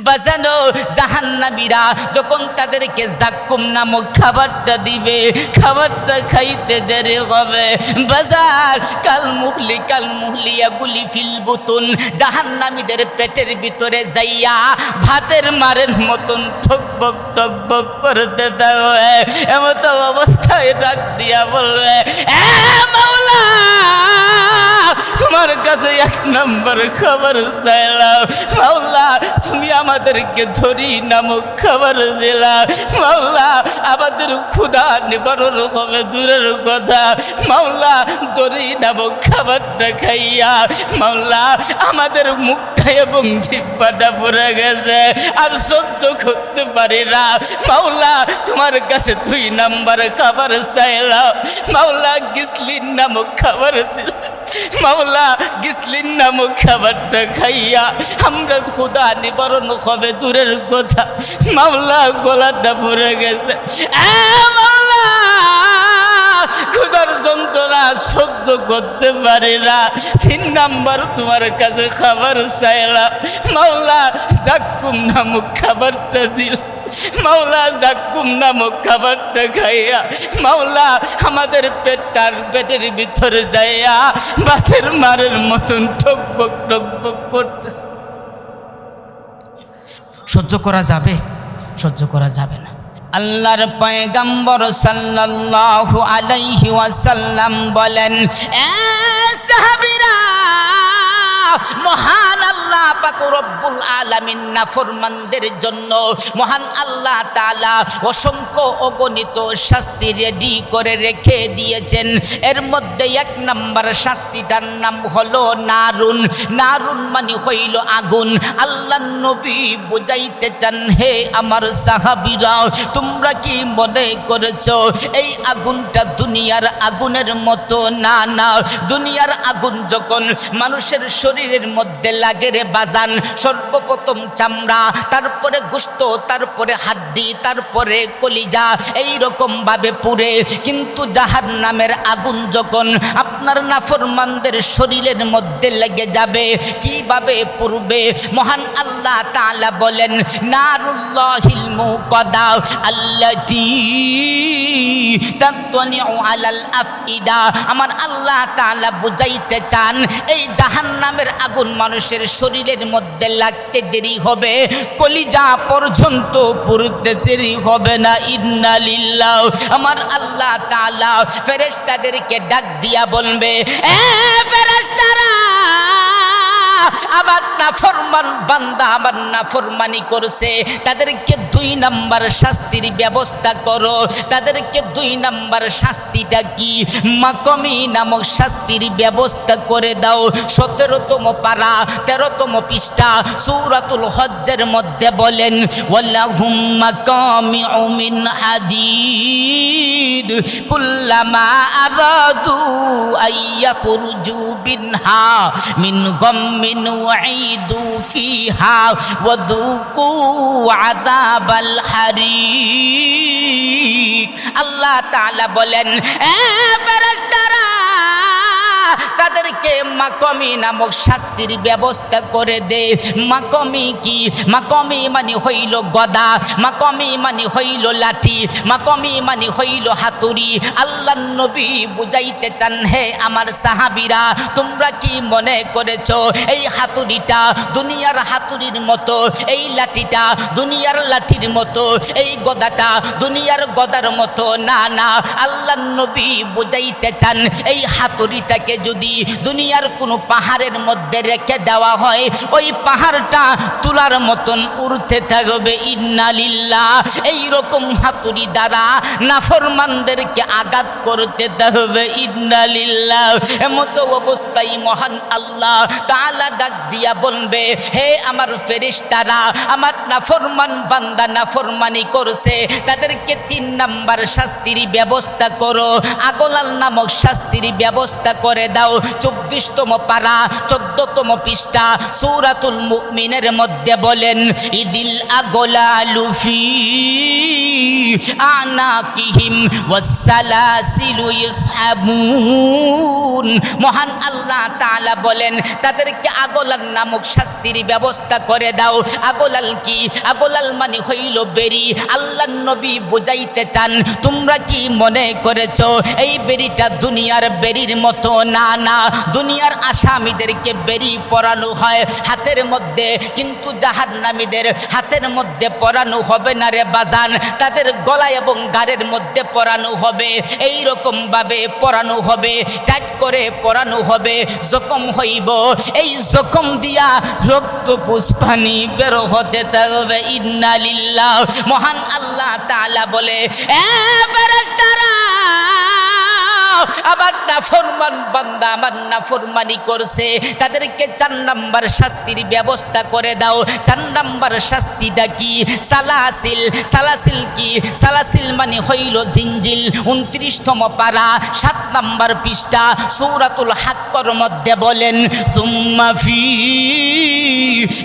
বাজানো জাহান্নামীরা যখন তাদেরকে জাক্কুম নামক খাবারটা দিবে, খাবারটা খাইতে দেরি হবে। বাজার কাল মুহলিয়া গুলি ফিল বুতুন, জাহান্নামীদের পেটের ভিতরে যাইয়া ভাতের মারের মতন ঠকবক টকবক করতে থাকবে। এমত অবস্থায় ডাক দিয়া বলবে, এ মাওলা, তোমার কাছে এক নম্বর খাবার চাইলাম। মাওলা, তুমি আমাদেরকে ধরি নামক খাবার দিলা। মাওলা, আমাদের ক্ষুধা নিবারণ হবে দূরের কথা। মাওলা, ধরি নামক খাবারটা খাইয়া মাওলা আমাদের মুখটা এবং জিহ্বাটা পড়ে গেছে, আর সহ্য করতে পারি না। মাওলা, তোমার কাছে 2 নাম্বার খাবার চাইলাম। মাওলা, গিসলিন নামক খাবার দিলা। মাওলা, গিসলিন নামক খাবারটা খাইয়া আমরা ক্ষুধা নিবারণ হবে দূরের কথা। মাওলা, গলাটা ভরে গেছে। মাওলা, ক্ষুধার যন্ত্রণা সহ্য করতে পারি না। 3 নাম্বার তোমার কাছে খাবার চাইলাম। মাওলা, জাক্কুম নামক খাবারটা দিল। মাওলা, জাক্কুম নামক খাবারটা খাইয়া মাওলা আমাদের পেটের ভিতরে যাইয়া ভাতের মারের মতন ঠকবক টকবক করতেছে। সহ্য করা যাবে? সহ্য করা যাবে না। আল্লাহর পয়গম্বর সাল্লাল্লাহু আলাইহি ওয়াসাল্লাম বলেন, এ সাহাবীরা, মহান আল্লাহ পাক রব্বুল আলামিন নাফরমানদের জন্য মহান আল্লাহ তাআলা অসংখ্য অগণিত শাস্তি রেডি করে রেখে দিয়েছেন। এর মধ্যে 1 নাম্বার শাস্তিটার নাম হলো নারুন। নারুন মানে হইল আগুন। আল্লাহ নবী বুঝাইতে চান, হে আমার সাহাবীরা, তোমরা কি মনে করেছো এই আগুনটা দুনিয়ার আগুনের মতো? না না, দুনিয়ার আগুন যখন মানুষের শরীরের মধ্যে লাগে রে বাজান, সর্বপ্রথম চামড়া, তারপরে গোশত, তারপরে হাড্ডি, তারপরে কলিজা, এই রকম ভাবে পুড়ে। কিন্তু জাহান্নামের আগুন যখন আপনার নাফরমানদের শরীরের মধ্যে লেগে যাবে, কিভাবে পুড়বে? মহান আল্লাহ তাআলা বলেন, নারুল্লাহিল মুকাদা আল্লাতী তাতলিউ আলাল আফইদা। আমার আল্লাহ তাআলা বুঝাইতে চান, এই জাহান্নামের আগুন মানুষের শরীরের মধ্যে লাগতে দেরি হবে, কলিজা পর্যন্ত পুড়তে দেরি হবে না। ইন্না লিল্লাহ। আমার আল্লাহ তাআলা ফেরেশতাদেরকে ডাক দিয়া বলবে, এ ফেরেশতারা, আমার নাফরমান বান্দা আমার নাফরমানি করছে, তাদেরকে 2 নাম্বার শাস্তির ব্যবস্থা করো। তাদেরকে 2 নাম্বার শাস্তিটা কি? মাকমি নামক শাস্তির ব্যবস্থা করে দাও। 17তম পারা 13তম পৃষ্ঠা সূরাতুল হজ্জের মধ্যে বলেন, ওয়ালাহুম মাকামিউ মিন হাদিদ কুল্লামা আরাদু আইয়াখরুজু বিনহা মিন গাম্মিন ওয়াইদু ফিহা ওয়াযুকু আযাবাল হারিক। আল্লাহ তাআলা বলেন, এ ফেরেশতারা, তাদেরকে মাকমি নামক শাস্তির ব্যবস্থা করে দে। মাকমি কি? মাকমি মানে হইল গদা, মাকমি মানে হইল লাঠি, মাকমি মানে হইল হাতুড়ি। আল্লাহ নবী বুঝাইতে চান, হে আমার সাহাবীরা, তোমরা কি মনে করেছো এই হাতুড়িটা দুনিয়ার হাতুড়ির মতো, এই লাঠিটা দুনিয়ার লাঠির মতো, এই গদাটা দুনিয়ার গদার মতো? না না, আল্লাহ নবী বুঝাইতে চান, এই হাতুড়িটাকে যদি দুনিয়ার কোনো পাহাড়ের মধ্যে রেখে দেওয়া হয়, ওই পাহাড়টা তুলার মতন উড়তে থাকবে। ইন্না লিল্লাহ। এইরকম হাতুড়ি দ্বারা নাফরমানদেরকে আঘাত করতে থাকবে। ইন্না লিল্লাহ। এমতো অবস্থায় মহান আল্লাহ তাআলা ডাক দিয়া বলবে, হে আমার ফেরেশতারা, আমার নাফরমান বান্দা নাফরমানি করছে, তাদেরকে 3 নাম্বার শাস্তির ব্যবস্থা করো। আগলাল নামক শাস্তির ব্যবস্থা করে দাও। 24তম পারা 14তম 12তম পৃষ্ঠা সূরাতুল মুমিনের মধ্যে বলেন ইদিল আগলালু ফি আনাকিহিম ওয়াসসালাসিলু ইসহাবুন। মহান আল্লাহ তাআলা বলেন তাদেরকে আগলাল নামক শাস্তির ব্যবস্থা করে দাও। আগলাল কি? আগলাল মানে হইল বেরি। আল্লাহর নবী বুঝাইতে চান তোমরা কি মনে করেছো এই বেরিটা দুনিয়ার বেরির মতো? না না, দুনিয়ার আসামিদেরকে বেরি পরানো হয় হাতের মধ্যে, কিন্তু জাহান্নামীদের হাতের মধ্যে পরানো হবে না রে বাজান, তাদের গলায় এবং গাড়ের মধ্যে পরানো হবে। এই রকম ভাবে পরানো হবে, টাইট করে পরানো হবে, জখম হইব, এই জখম দিয়া রক্ত পুষ্পানি বের হতে থাকবে। ইন্না লিল্লাহ। মহান আল্লাহ তাআলা বলে এ ফেরেশতারা, আবার নাফরমান বান্দা আমার নাফরমানি করছে, তাদেরকে 4 নাম্বার শাস্তির ব্যবস্থা করে দাও। 4 নাম্বার শাস্তিটা কি? সালাসিল। সালাসিল কি? সালাসিল মানে হইল জিনজিল। 29তম পারা 7 নাম্বার পৃষ্ঠা সূরাতুল হাক্কর মধ্যে বলেন সুম্মা ফি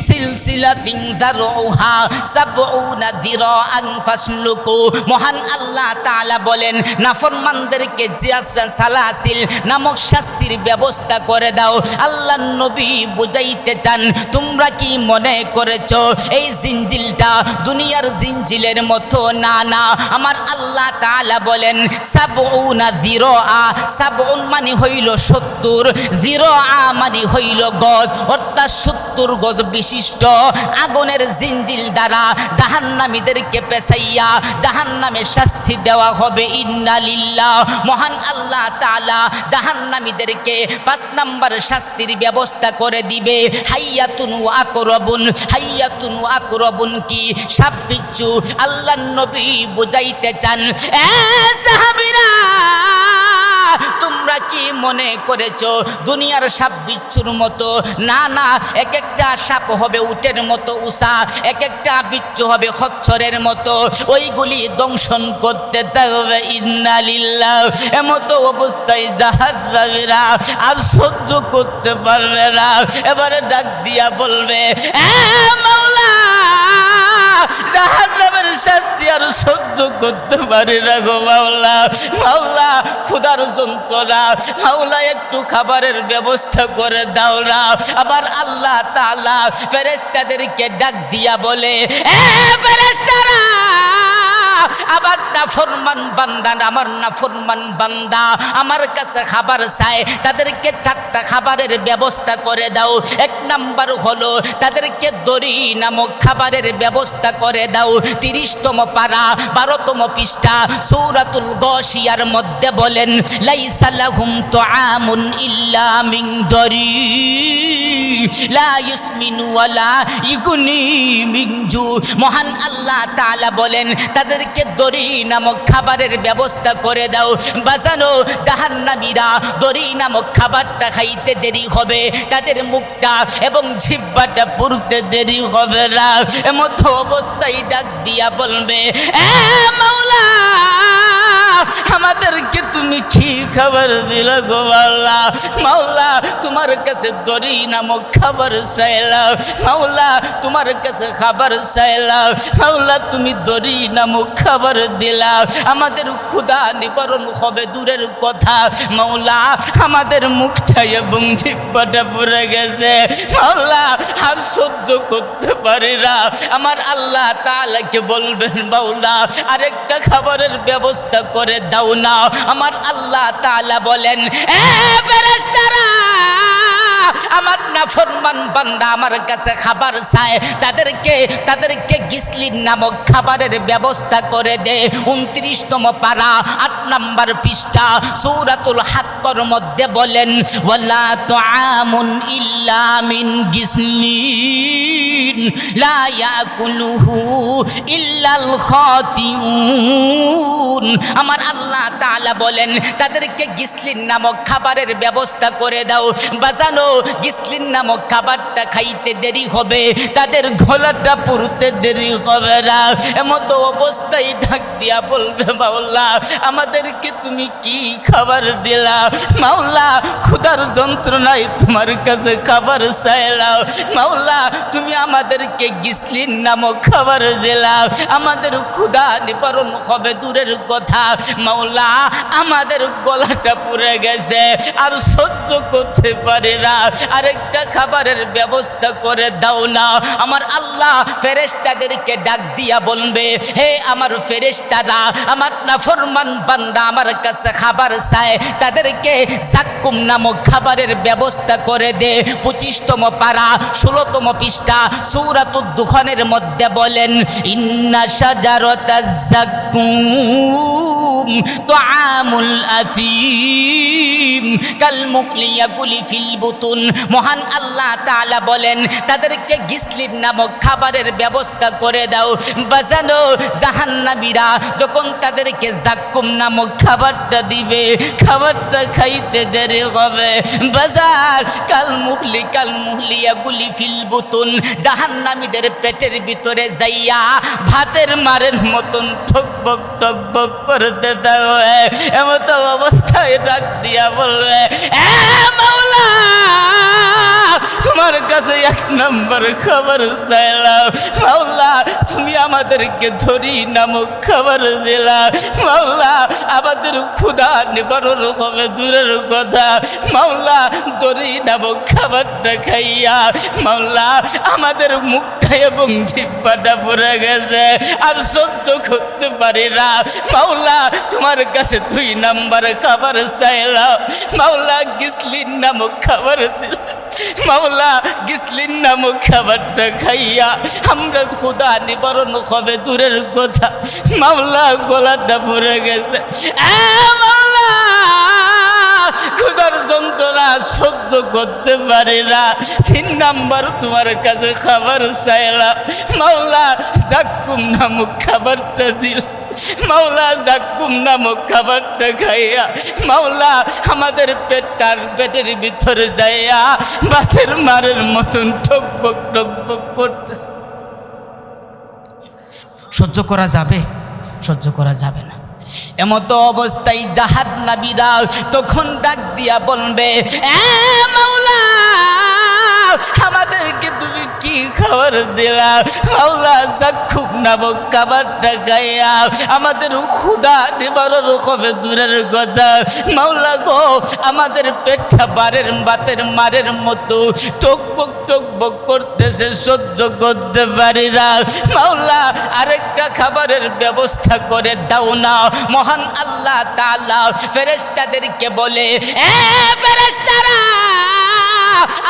সিলসিলাতিন দারউহা 70 যিরাআন ফাসলুকু। মহান আল্লাহ তাআলা বলেন নাফরমানদেরকে সালাসিল নামক শাস্তির ব্যবস্থা করে দাও। আল্লাহর নবী বুঝাইতে চান তোমরা কি মনে করেছো এই জিনজিলটা দুনিয়ার জিনজিলের মতো? না না, আমার আল্লাহ তাআলা বলেন 70 যিরাআ। 70 মানে হইল 70, যিরাআ মানে হইল গজ, অর্থাৎ 70 গজ বিশিষ্ট আগুনের জিনজিল দ্বারা জাহান্নামীদেরকে পেছাইয়া জাহান্নামে শাস্তি দেওয়া হবে। ইন্না লিল্লাহ। মহান আল্লাহ তাআলা জাহান্নামীদেরকে 5 নাম্বার শাস্তির ব্যবস্থা করে দিবে হাইয়াতুন ওয়া আকরাবুন। হাইয়াতুন ওয়া আকরাবুন কি? সাপ বিচ্ছু। আল্লাহর নবী বুঝাইতে চান এ সাহাবীরা, তোমরা কি মনে করেছো দুনিয়ার সাপ বিচ্ছুর মতো? না না, এক একটা সাপ হবে উটের মতো উষা, এক একটা বিচ্ছু হবে খচ্চরের মতো, ওইগুলি দংশন করতে থাকবে। ইন্না লিল্লাহ। এমতো অবস্থায় জাহান্নামীরা আর সহ্য করতে পারবে না, এবারে ডাক দিয়া বলবে এ মাওলা, জাহান্নামের শাস্তি আর সহ্য করতে পারি না গো মাওলা। মাওলা ক্ষুধার যন্ত্রণা, মাওলা একটু খাবারের ব্যবস্থা করে দাও না। আবার আল্লাহ তাআলা ফেরেশতাদেরকে ডাক দিয়া বলে এ ফেরেশতারা, আবার নাফরমান বান্দা, আমার নাফরমান বান্দা আমার কাছে খাবার চায়, তাদেরকে 4টা খাবারের ব্যবস্থা করে দাও। 1 নাম্বার হলো তাদেরকে দড়ি নামক খাবারের ব্যবস্থা করে দাও। 30তম পারা 12তম পৃষ্ঠা সূরাতুল গাশিয়ার মধ্যে বলেন লাইসা লাহুম তুআমুন ইল্লা মিন দরি লা ইসমিনু ওয়ালা ইগুনি মিন জু। মহান আল্লাহ তাআলা বলেন তাদেরকে দড়ি নামক খাবারের ব্যবস্থা করে দাও। বাজানো জাহান্নামীরা দড়ি নামক খাবারটা খাইতে দেরি হবে, তাদের মুখটা এবং জিহ্বাটা পুরতে দেরি হবে না। এমতো অবস্থায় ডাক দিয়া বলবে এ মাওলা, আমাদেরকে তুমি কি খাবার দিলা গো মাওলা? মাওলা তোমার কাছে দড়ি নামক খাবার চাইলাম, মাওলা তোমার কাছে খাবার চাইলাম, মাওলা তুমি দড়ি নামক খাবার দিলা, আমাদের ক্ষুধা নিবারণ হবে দূরের কথা, মাওলা আমাদের মুখটা এবং জিহ্বাটা পুড়ে গেছে, মাওলা আর সহ্য করতে পারি না। আমার আল্লাহ তাআলাকে বলবেন মাওলা আরেকটা খাবারের ব্যবস্থা করে দাও না। আমার আল্লাহ তাআলা বলেন এ ফেরেশতারা, আমার নাফরমান বান্দা আমার কাছে খাবার চায়, তাদেরকে গিসলিন নামক খাবারের ব্যবস্থা করে দে। 29তম পারা 8 নাম্বার পৃষ্ঠা সূরাতুল হাক্কর মধ্যে বলেন ওয়ালা তুআমুন ইল্লা মিন গিসলিন লা ইয়াকুলুহু ইল্লাল খাতিউন। আমার আল্লাহ তাআলা বলেন তাদেরকে গিসলিন নামক খাবারের ব্যবস্থা করে দাও। বাজানো গিসলিন নামক খাবারটা খাইতে দেরি হবে, তাদের গলাটা পুরতে দেরি হবে না। এমত অবস্থায় ডাক দিয়া বলবে মাওলা আমাদেরকে তুমি কি খাবার দিলা? মাওলা ক্ষুধার যন্ত্রণায় তোমার কাছে খাবার চাইলাম। মাওলা তুমি আমাদেরকে গিসলিন নামক খাবার দিলা, আমাদের ক্ষুধা নিবারণ হবে দূরের কথা, মাওলা আমাদের গলাটা পুড়ে গেছে আর সহ্য করতে পারি না, আরেকটা খাবারের ব্যবস্থা করে দাও না। আমার আল্লাহ ফেরেশতাদেরকে ডাক দিয়া বলবে হে আমার ফেরেশতারা, আমার নাফরমান বান্দা আমার কাছে খাবার চায়, তাদেরকে জাক্কুম নামক খাবারের ব্যবস্থা করে দে। 25তম পারা 16তম পৃষ্ঠা সূরাতুদ দুখানের মধ্যে বলেন ইন্না শাজারাতাজ জাক্কুম তুআমুল আফিম কাল মুখলি ইয়াকুলি ফিল বুতুন। মহান আল্লাহ তাআলা বলেন তাদেরকে গিসলিন নামক খাবারের ব্যবস্থা করে দাও। বাজানো জাহান্নামীরা যখন তাদেরকে জাক্কুম নামক খাবারটা দিবে, খাবারটা খাইতে দেরি হবে। বাজার কাল মুখলি ইয়াকুলি ফিল বুতুন, জাহান্নামীদের পেটের ভিতরে যাইয়া ভাতের মারের মতন ঠকবক টকবক করতে দেবে। এমত অবস্থায় ডাক দিয়া বলবে এ মাওলা তোমার কাছে 1 নম্বর খাবার চাইলাম, মাওলা তুমি আমাদেরকে ধরি নামক খাবার দিলা, মাওলা আমাদের ক্ষুধা নিবারণ হবে দূরের কথা, মাওলা ধরি নামক খাবারটা খাইয়া মাওলা আমাদের মুখটা এবং জিহ্বাটা পড়ে গেছে আর সহ্য করতে পারি না, মাওলা তোমার কাছে 2 নম্বর খাবার চাইলাম, মাওলা গিসলিন নামক খাবার দিলা, মাওলা গিসলিন নামক খাবারটা খাইয়া আমরা ক্ষুধা নিবারণ হবে দূরের কথা, মাওলা গলাটা ভরে গেছে। মাওলা ক্ষুধার যন্ত্রণা সহ্য করতে পারি না, 3 নম্বর তোমার কাছে খাবার চাইলাম, মাওলা জাক্কুম নামক খাবারটা দিল, মাওলা জাক্কুম নামক খাবারটা খাইয়া মাওলা আমাদের পেটের ভিতরে যাইয়া ভাতের মারের মতন ঠকবক টকবক করতেছে। সহ্য করা যাবে? সহ্য করা যাবে না। এমত অবস্থায় জাহান্নামীরা তখন ডাক দিয়া বলবে এ মাওলা আমাদেরকে তুমি কি খাবার দিলা? মাওলা জাক্কুম নামক খাবারটা খাইয়া আমাদের ক্ষুধা নিবারণ হবে দূরের কথা, মাওলা গো আমাদের পেটটা ভাতের মারের মতো টকবক টকবক করতেছে, সহ্য করতে পারি না, মাওলা আরেকটা খাবারের ব্যবস্থা করে দাও না। মহান আল্লাহ তাআলা ফেরেশতাদেরকে বলে এ ফেরেশতারা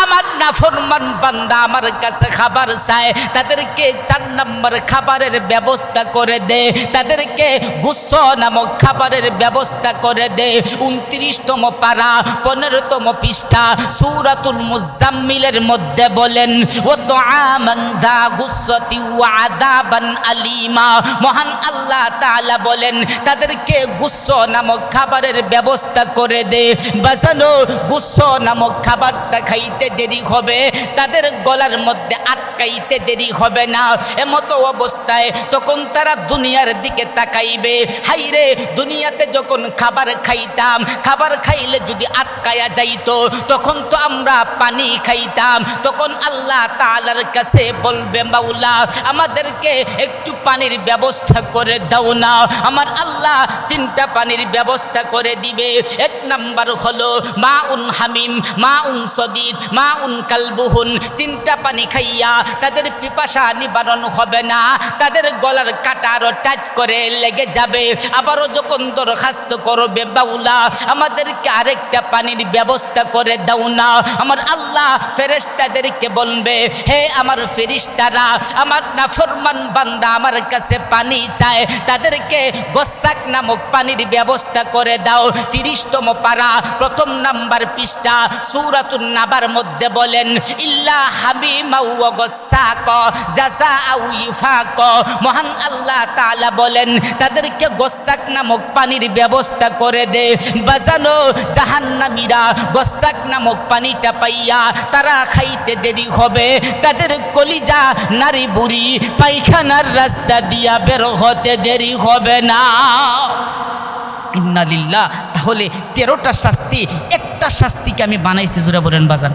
আমার নাফরমান বান্দা আমার কাছে খাবার চায়, তাদেরকে 4 নম্বর খাবারের ব্যবস্থা করে দে, তাদেরকে গুস্স নামক খাবারের ব্যবস্থা করে দে। 29তম পারা 15তম পৃষ্ঠা সূরাতুল মুজাম্মিলের মধ্যে বলেন ওয়া তুআমান যা গুসসাতি ওয়া আযাবান আলিমা। মহান আল্লাহ তাআলা বলেন তাদেরকে গুস্স নামক খাবারের ব্যবস্থা করে দে। বাজানো গুস্স নামক খাবারটা খাইতে দেরি হবে, তাদের গলার মধ্যে আটকাইতে দেরি হবে না। এমতো অবস্থায় তখন তারা দুনিয়ার দিকে তাকাইবে, হাইরে দুনিয়াতে যখন খাবার খাইতাম, খাবার খাইলে যদি আটকায়া যাইতো তখন তো আমরা পানি খাইতাম, তখন আল্লাহ তাআলার কাছে বলবে মাওলা আমাদেরকে একটু পানির ব্যবস্থা করে দাও না। আমার আল্লাহ 3টা পানির ব্যবস্থা করে দিবে। 1 নম্বর হলো মাউন হামিম, মাউন সদিদ, মাউন কালবুহুন। 3টা পানি খাইয়া তাদের পিপাসা নিবারণ হবে না, তাদের গলার কাটা আরো টাইট করে লেগে যাবে। আবারও যখন দরখাস্ত করবে মাওলা আমাদেরকে আরেকটা পানির ব্যবস্থা করে দাও না, আমার আল্লাহ ফেরেশতাদেরকে বলবে হে আমার ফেরেশতারা আমার নাফরমান বান্দা আমার কাছে পানি চায়, তাদেরকে গোসাক নামক পানির ব্যবস্থা করে দাও। 30তম পারা 1ম নাম্বার পৃষ্ঠা সূরাতুন নাবার মধ্যে বলেন ইল্লা হামিমা ওয়া গাসাক জাযাআ ইফাক। মহান আল্লাহ তাআলা বলেন তাদেরকে গোসাক নামক পানির ব্যবস্থা করে দে। বাজানো জাহান্নামীরা গোসাক নামক পানিটা পাইয়া তারা খাইতে দেরি হবে, তাদের কলিজা নারী বুড়ি পায়খানার রাস্তা দিয়া বের হতে দেরি হবে না। ইন্না লিল্লাহ। তাহলে 13টা শাস্তি, একটা শাস্তিকে আমি বানাইছি, জোরে বলেন বাজান,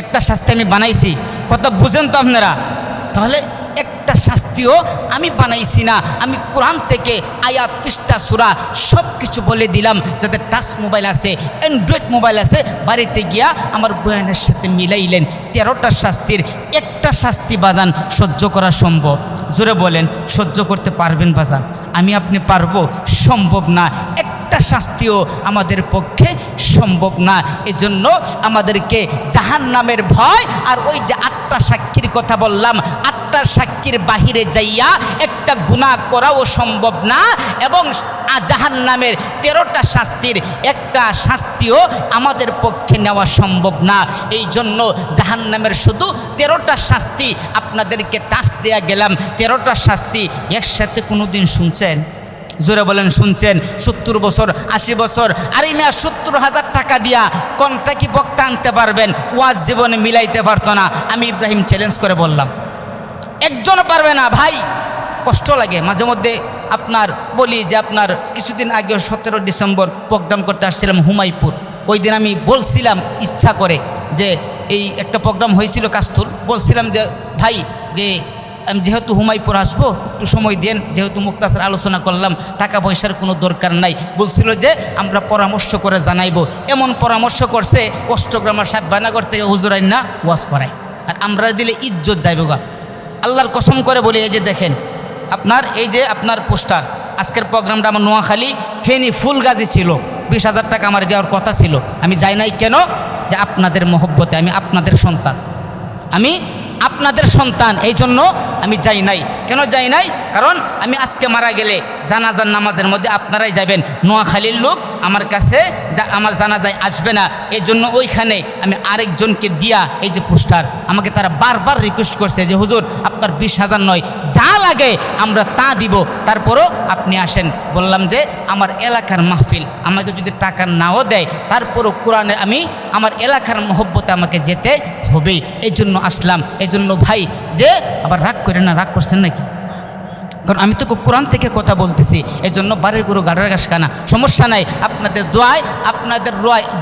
একটা শাস্তি আমি বানাইছি, কথা বুঝেন তো আপনারা? তাহলে একটা শাস্তিও আমি বানাইছি না, আমি কোরআন থেকে আয়াত পৃষ্ঠা সূরা সব কিছু বলে দিলাম। যাদের টাচ মোবাইল আছে, অ্যান্ড্রয়েড মোবাইল আছে, বাড়িতে গিয়া আমার বয়ানের সাথে মিলাইলেন। 13টা শাস্তির একটা শাস্তি বাজান সহ্য করা সম্ভব? জোরে বলেন, সহ্য করতে পারবেন বাজান? আমি আপনি পারবো? সম্ভব না। একটা শাস্তিও আমাদের পক্ষে সম্ভব না। এজন্য আমাদেরকে জাহান্নামের ভয় আর ওই যে 8টা সাক্ষীর কথা বললাম, 8টা সাক্ষীর বাহিরে যাইয়া একটা গুনাহ করাও সম্ভব না, এবং জাহান্নামের 13টা শাস্তির একটা শাস্তিও আমাদের পক্ষে নেওয়া সম্ভব না। এই জন্য জাহান্নামের শুধু 13টা শাস্তি আপনাদেরকে টাচ দেয়া গেলাম। 13টা শাস্তি একসাথে কোনোদিন শুনছেন? জোরে বলেন, শুনছেন? 70 বছর 80 বছর আরে মিয়া 70,000 টাকা দিয়া কোনটা কি বক্তা আনতে পারবেন? ওয়াজ জীবনে মিলাইতে পারতো না। আমি ইব্রাহিম চ্যালেঞ্জ করে বললাম, একজনও পারবে না ভাই। কষ্ট লাগে মাঝে মধ্যে। আপনার বলি যে আপনার কিছুদিন আগে 17 ডিসেম্বর প্রোগ্রাম করতে আসছিলাম হুমায়পুর। ওই দিন আমি বলছিলাম ইচ্ছা করে যে এই একটা প্রোগ্রাম হয়েছিল কাস্তুল, বলছিলাম যে ভাই যে আমি যেহেতু হুমায়পুর আসবো একটু সময় দেন, যেহেতু মুক্তাসার আলোচনা করলাম, টাকা পয়সার কোনো দরকার নাই। বলছিল যে আমরা পরামর্শ করে জানাইবো। এমন পরামর্শ করছে অষ্টগ্রামের সাহেববানাগর থেকে হুজুরাই না ওয়াজ করায়, আর আমরা দিলে ইজ্জত যাইব গা। আল্লাহর কসম করে বলি, এই যে দেখেন আপনার এই যে আপনার পোস্টার, আজকের প্রোগ্রামটা আমার নোয়াখালী ফেনী ফুলগাজী ছিল। 20,000 টাকা আমার দেওয়ার কথা ছিল, আমি যাই নাই। কেন? যে আপনাদের মহব্বতে, আমি আপনাদের সন্তান, আমি আপনাদের সন্তান, এই জন্য আমি যাই নাই। কেন যাই নাই? কারণ আমি আজকে মারা গেলে জানাজার নামাজের মধ্যে আপনারাই যাবেন, নোয়াখালীর লোক আমার কাছে আমার জানাজায় আসবে না। এই জন্য ওইখানে আমি আরেকজনকে দিয়া এই যে পোস্টার, আমাকে তারা বারবার রিকোয়েস্ট করছে যে হুজুর আপনার 20,000 নয়, যা লাগে আমরা তা দিব, তারপরও আপনি আসেন। বললাম যে আমার এলাকার মাহফিল, আমাকে যদি টাকা নাও দেয় তারপরও কোরআনে আমি আমার এলাকার মহব্বতে আমাকে যেতে হবে, এই জন্য আসলাম। এই জন্য ভাই যে আবার রাগ করেন না, রাগ করছেন নাকি? কারণ আমি তো কোরআন থেকে কথা বলতেছি, এই জন্য বাড়ির গুরু গাড়ার গাছ খানা, সমস্যা নাই। আপনাদের দোয়ায়, আপনাদের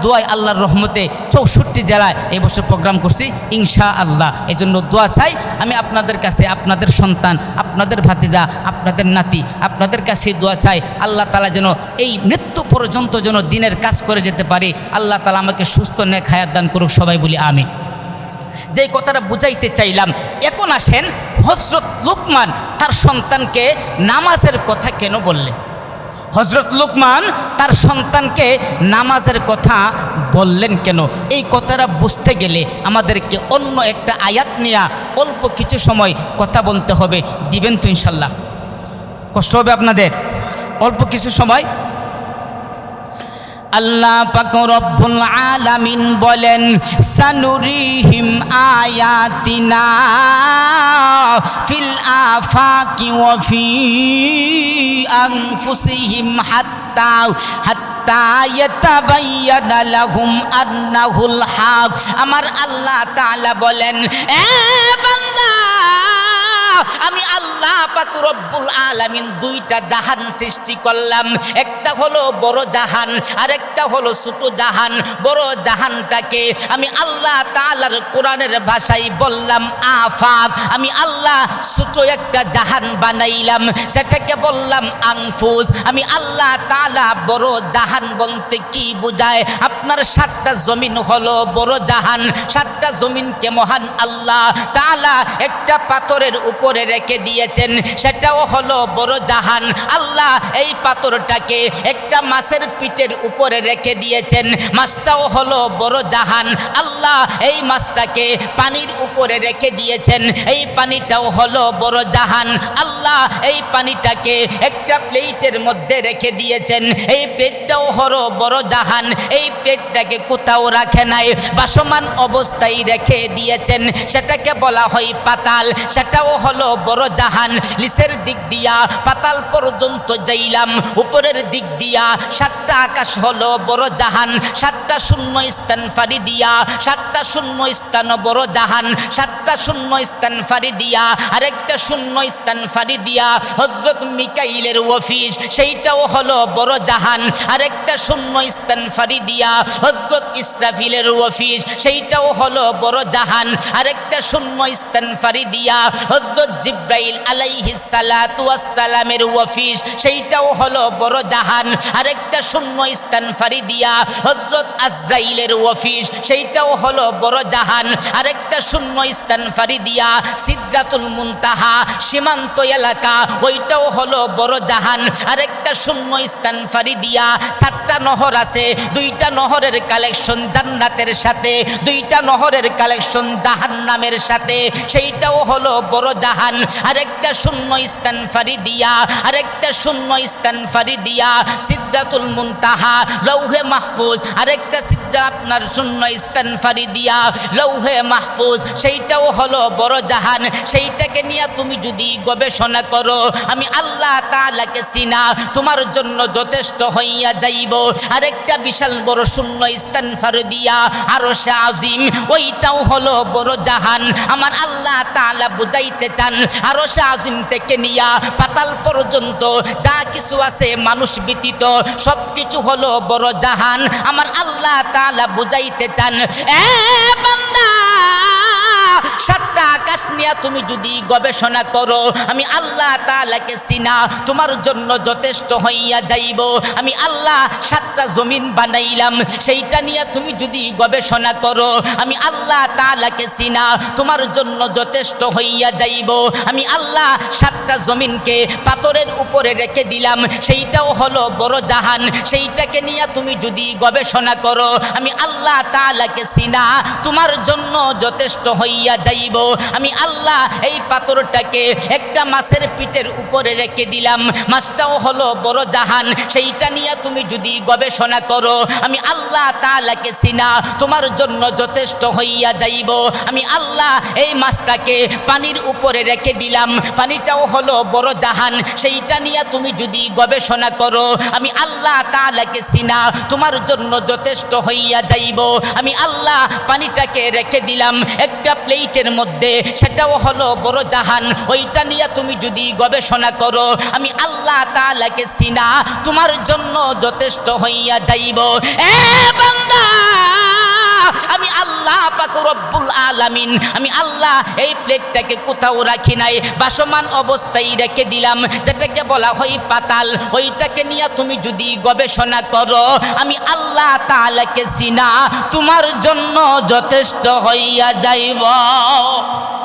দোয়ায় আল্লাহর রহমতে 64 জেলায় এই বছর প্রোগ্রাম করছি ইনশাআল্লাহ। এই জন্য দোয়া চাই আমি আপনাদের কাছে, আপনাদের সন্তান, আপনাদের ভাতিজা, আপনাদের নাতি, আপনাদের কাছে দোয়া চাই। আল্লাহ তাআলা যেন এই মৃত্যু পর্যন্ত যেন দিনের কাজ করে যেতে পারি। আল্লাহ তাআলা আমাকে সুস্থ নেক হায়াত দান করুক, সবাই বলি আমিন। যেই কথাটা বুঝাইতে চাইলাম, এখন আসেন হযরত লুকমান তার সন্তানকে নামাজের কথা কেন বললেন? হযরত লুকমান তার সন্তানকে নামাজের কথা বললেন কেন? এই কথাটা বুঝতে গেলে আমাদেরকে অন্য একটা আয়াত নিয়ে অল্প কিছু সময় কথা বলতে হবে। দিবেন তো ইনশাল্লাহ? কষ্ট হবে আপনাদের? অল্প কিছু সময়। আল্লাহ পাক রব্বুল আলামিন বলেন সানুরিহিম আয়াতিনা ফিল আফাকি ওয়া ফি আনফুসিহিম হাত্তা ইয়াতাবায়্যানা লাহুম আন্নাহুল হক। আমার আল্লাহ তাআলা বলেন, এ বান্দা, আমি আল্লাহ পাক রব্বুল আলামিন 2টা জাহান সৃষ্টি করলাম। একটা হলো বড় জাহান, আর একটা হলো ছোট জাহান। বড় জাহানটাকে আমি আল্লাহ তাআলার কোরআনের ভাষায় বললাম আফাক। আমি আল্লাহ ছোট একটা জাহান বানাইলাম, সেটাকে বললাম আনফুস। আমি আল্লাহ তাআলা বড় জাহান বলতে কি বোঝায়? আপনার 7টা জমিন হলো বড় জাহান। 7টা জমিনকে মহান আল্লাহ তাআলা একটা পাথরের উপরে রেখে দিয়েছেন, সেটাও হলো বড় জাহান। আল্লাহ এই পাথরটাকে একটা মাছের পিঠের উপরে রেখে দিয়েছেন, মাছটাও হলো বড় জাহান। আল্লাহ এই মাছটাকে পানির উপরে রেখে দিয়েছেন, এই পানিটাও হলো বড় জাহান। আল্লাহ এই পানিটাকে একটা প্লেটের মধ্যে রেখে দিয়েছেন, এই প্লেটটাও হলো বড় জাহান। এই প্লেটটাকে কোথাও রাখে নাই, ভাসমান অবস্থায় রেখে দিয়েছেন, সেটাকে বলা হয় পাতাল, সেটাও হলো বড় জাহান। নিচের দিক দিয়া পাতাল পর্যন্ত যাইলাম, উপরের দিক দিয়া 7টা আকাশ হলো বড় জাহান, 7টা শূন্য স্থান ফাড়ি দিয়া, 7টা শূন্য স্থান বড় জাহান, 7টা শূন্য স্থান ফাড়ি দিয়া আরেকটা শূন্য স্থান ফাড়ি দিয়া হযরত মিকাইলের অফিস, সেইটাও হলো বড় জাহান। আরেকটা শূন্য স্থান ফাড়ি দিয়া হযরত ইসরাফিলের অফিস, সেইটাও হলো বড় জাহান। আরেকটা শূন্য স্থান ফাড়ি দিয়া হযরত জিব্রাইল আলাইহিস সালাতু ওয়াস সালামের অফিস, সেইটাও হলো বড় জাহান। আরেকটা শূন্য স্থান ফাড়ি দিয়া হযরত আজরাইলের অফিস, সেইটাও হলো বড় জাহান। আরেকটা শূন্য স্থান ফাড়ি দিয়া সিদরাতুল মুনতাহা সীমান্ত এলাকা, ওইটাও হলো বড় জাহান। আরেকটা শূন্য স্থান ফাড়ি দিয়া 4টা নহর আছে, 2টা নহরের কালেকশন জান্নাতের সাথে, 2টা নহরের কালেকশন জাহান্নামের সাথে, সেইটাও হলো বড় জাহান। আরেকটা শূন্য স্থান ফাড়ি দিয়া, আরেকটা শূন্য স্থান ফাড়ি দিয়া সিদরাতুল মুনতাহা লৌহে মাহফুজ, আরেকটা সিদরা আপনার শূন্য স্থান ফাড়ি দিয়া লৌহে মাহফুজ, সেইটাও হলো বড় জাহান। সেইটাকে নিয়ে তুমি যদি গবেষণা করো, আমি আল্লাহ তাআলাকে চিনা তোমার জন্য যথেষ্ট হইয়া যাইব। আরেকটা বিশাল বড় শূন্য স্থান ফাড়ি দিয়া আরশে আজিম, ওইটাও হলো বড় জাহান। আমার আল্লাহ তাআলা বুঝাইতে চান আরশে আজিম থেকে নিয়া পাতাল পর্যন্ত যা কিছু আছে মানুষ ব্যতীত সব কিছু হলো বড় জাহান। আমার আল্লাহ তাআলা বুঝাইতে চান, এ বান্দা 7টা আকাশ নিয়ে তুমি যদি গবেষণা করো, আমি আল্লাহ তাআলাকে চিনা তোমার জন্য যথেষ্ট হইয়া যাইব। আমি আল্লাহ 7টা জমিন বানাইলাম, সেইটা নিয়ে তুমি যদি গবেষণা করো, আমি আল্লাহ তাআলাকে চিনা তোমার জন্য যথেষ্ট হইয়া যাইব। আমি আল্লাহ 7টা জমিনকে পাথরের উপরে রেখে দিলাম, সেইটাও হলো বড় জাহান। সেইটাকে নিয়ে তুমি যদি গবেষণা করো, আমি আল্লাহ তাআলাকে চিনা তোমার জন্য যথেষ্ট হইয়া যাইব। আমি আল্লাহ এই পাথরটাকে একটা মাছের পিঠের উপরে রেখে দিলাম, মাছটাও হলো বড় জাহান। সেইটা নিয়ে তুমি যদি গবেষণা করো, আমি আল্লাহ তাআলাকে চিনা তোমার জন্য যথেষ্ট হইয়া যাইব। আমি আল্লাহ এই মাছটাকে পানির উপরে রেখে দিলাম, পানিটাও হলো বড় জাহান। সেইটা নিয়ে তুমি যদি গবেষণা করো, আমি আল্লাহ তাআলাকে চিনা তোমার জন্য যথেষ্ট হইয়া যাইব। আমি আল্লাহ পানিটাকে রেখে দিলাম একটা প্লেটের মধ্যে, সেটাও হলো বড় জাহান। ওইটা নিয়ে তুমি যদি গবেষণা করো, আমি আল্লাহ তাআলাকে চিনা তোমার জন্য যথেষ্ট হইয়া যাইব। এ বান্দা, আমি আল্লাহ পাক রব্বুল আলামিন, আমি আল্লাহ এই প্লেটটাকে কোথাও রাখি নাই, ভাসমান অবস্থায় রেখে দিলাম, যেটাকে বলা হয় পাতাল। ওইটাকে নিয়ে তুমি যদি গবেষণা করো, আমি আল্লাহ তাআলাকে চিনা তোমার জন্য যথেষ্ট হইয়া যাইব।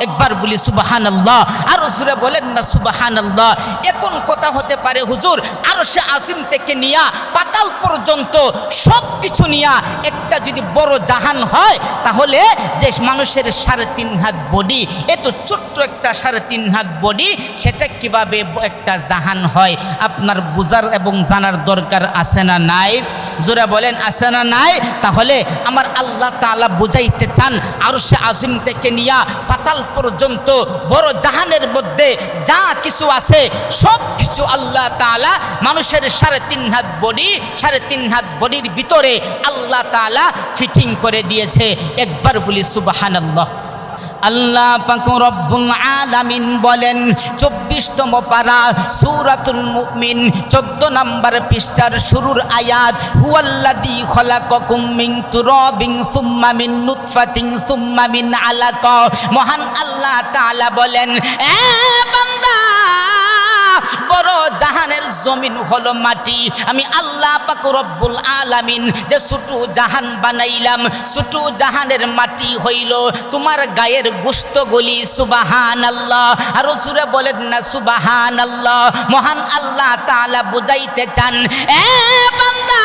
একবার বলি সুবহানাল্লাহ, আরো জোরে বলেন না সুবহানাল্লাহ। এখন কথা হতে পারে হুজুর, আরশে আজিম থেকে নিয়া পাতাল পর্যন্ত সব কিছু নিয়া একটা যদি বড় জাহান হয়, তাহলে যে মানুষের 3.5 হাত বডি, এত ছোট্ট একটা 3.5 হাত বডি, সেটা কিভাবে একটা জাহান হয়? আপনার বুঝার এবং জানার দরকার আছে না নাই? জোরে বলেন আছে না নাই? তাহলে আমার আল্লাহ তাআলা বুঝাইতে চান আরশে আজিম থেকে নিয়া পাতাল পর্যন্ত বড় জাহানের মধ্যে যা কিছু আছে সব কিছু আল্লাহ তাআলা মানুষের 3.5 হাত বডি, 3.5 হাত বডির ভিতরে আল্লাহ তাআলা ফিটিং করে দিয়েছে। একবার বলি সুবহানাল্লাহ। আল্লাহ পাক রব্বুল আলামিন বলেন 24তম পারা সূরাতুল মুমিন 14 নম্বর পৃষ্ঠার শুরুর আয়াত, হুয়াল্লাযী খলাকাকুম মিন তুরাবিন সুম্মা মিন নুতফাতিন সুম্মা মিন আলাকা। মহান আল্লাহ তাআলা বলেন, এ বান্দা, বড় জাহানের জমিন হলো মাটি। আমি আল্লাহ পাক রব্বুল আলামিন যে ছোটো জাহান বানাইলাম, ছোটো জাহানের মাটি হইল তোমার গায়ের গোশতগুলি। সুবহানাল্লাহ, আরো জোরে বলেন না সুবহানাল্লাহ। মহান আল্লাহ তাআলা বুঝাইতে চান, এ বান্দা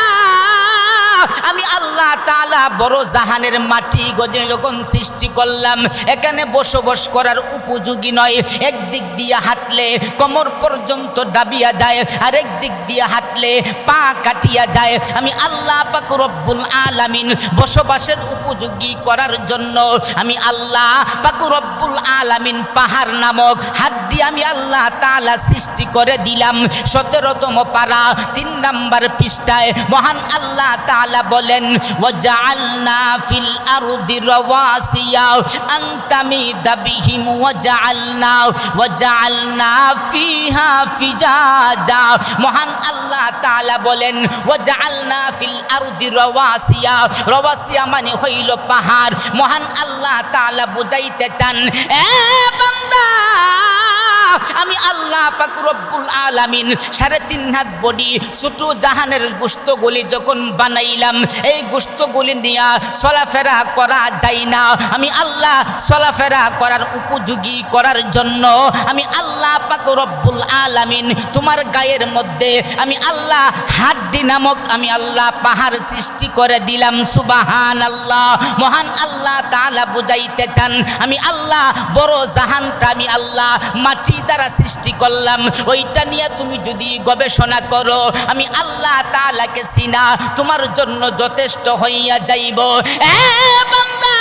আমি আল্লাহ তাআলা বড় জাহানের মাটি গজে যখন সৃষ্টি করলাম, এখানে বসবাস করার উপযোগী নয়। একদিক দিয়ে হাঁটলে কোমর পর্যন্ত ডাবিয়া যায়, আর একদিক দিয়ে হাঁটলে পা কাটিয়া যায়। আমি আল্লাহ পাক রব্বুল আলামিন বসবাসের উপযোগী করার জন্য আমি আল্লাহ পাক রব্বুল আলামিন পাহাড় নামক হাড্ডি আমি আল্লাহ তাআলা সৃষ্টি করে দিলাম। 17তম পারা 3 নম্বর পৃষ্ঠায় মহান আল্লাহ তাআলা বলেন, ওয়াজআলনা ফিল আরদি রাওয়াসিয়া আন তামিদা বিহিম ওয়াজআলনা ফিহা ফিজাজা। মহান আল্লাহ তাআলা বলেন, ওয়াজআলনা ফিল আরদি রাওয়াসিয়া। রাওয়াসিয়া মানে হইল পাহাড়। মহান আল্লাহ তাআলা বুঝাইতে চান, এ বান্দা আমি আল্লাহ পাক রব্বুল আলামিন 3.5 হাত বডি ছোট জাহানের গোশতগুলি যখন বানাইলাম, এই গোশতগুলি নিয়ে চলাফেরা করা যায় না। আমি আল্লাহ চলাফেরা করার উপযোগী করার জন্য আমি আল্লাহ পাক রব্বুল আলামিন তোমার গায়ের মধ্যে আমি আল্লাহ হাড্ডি নামক আমি আল্লাহ পাহাড় সৃষ্টি করে দিলাম। সুবহানাল্লাহ। মহান আল্লাহ তাআলা বুঝাইতে চান, আমি আল্লাহ বড় জাহানটা আমি আল্লাহ মাটি দ্বারা সৃষ্টি করলাম। ওইটা নিয়ে তুমি যদি গবেষণা করো, আমি আল্লাহ তাআলাকে চিনা তোমার জন্য যথেষ্ট হইয়া যাইব। এ বান্দা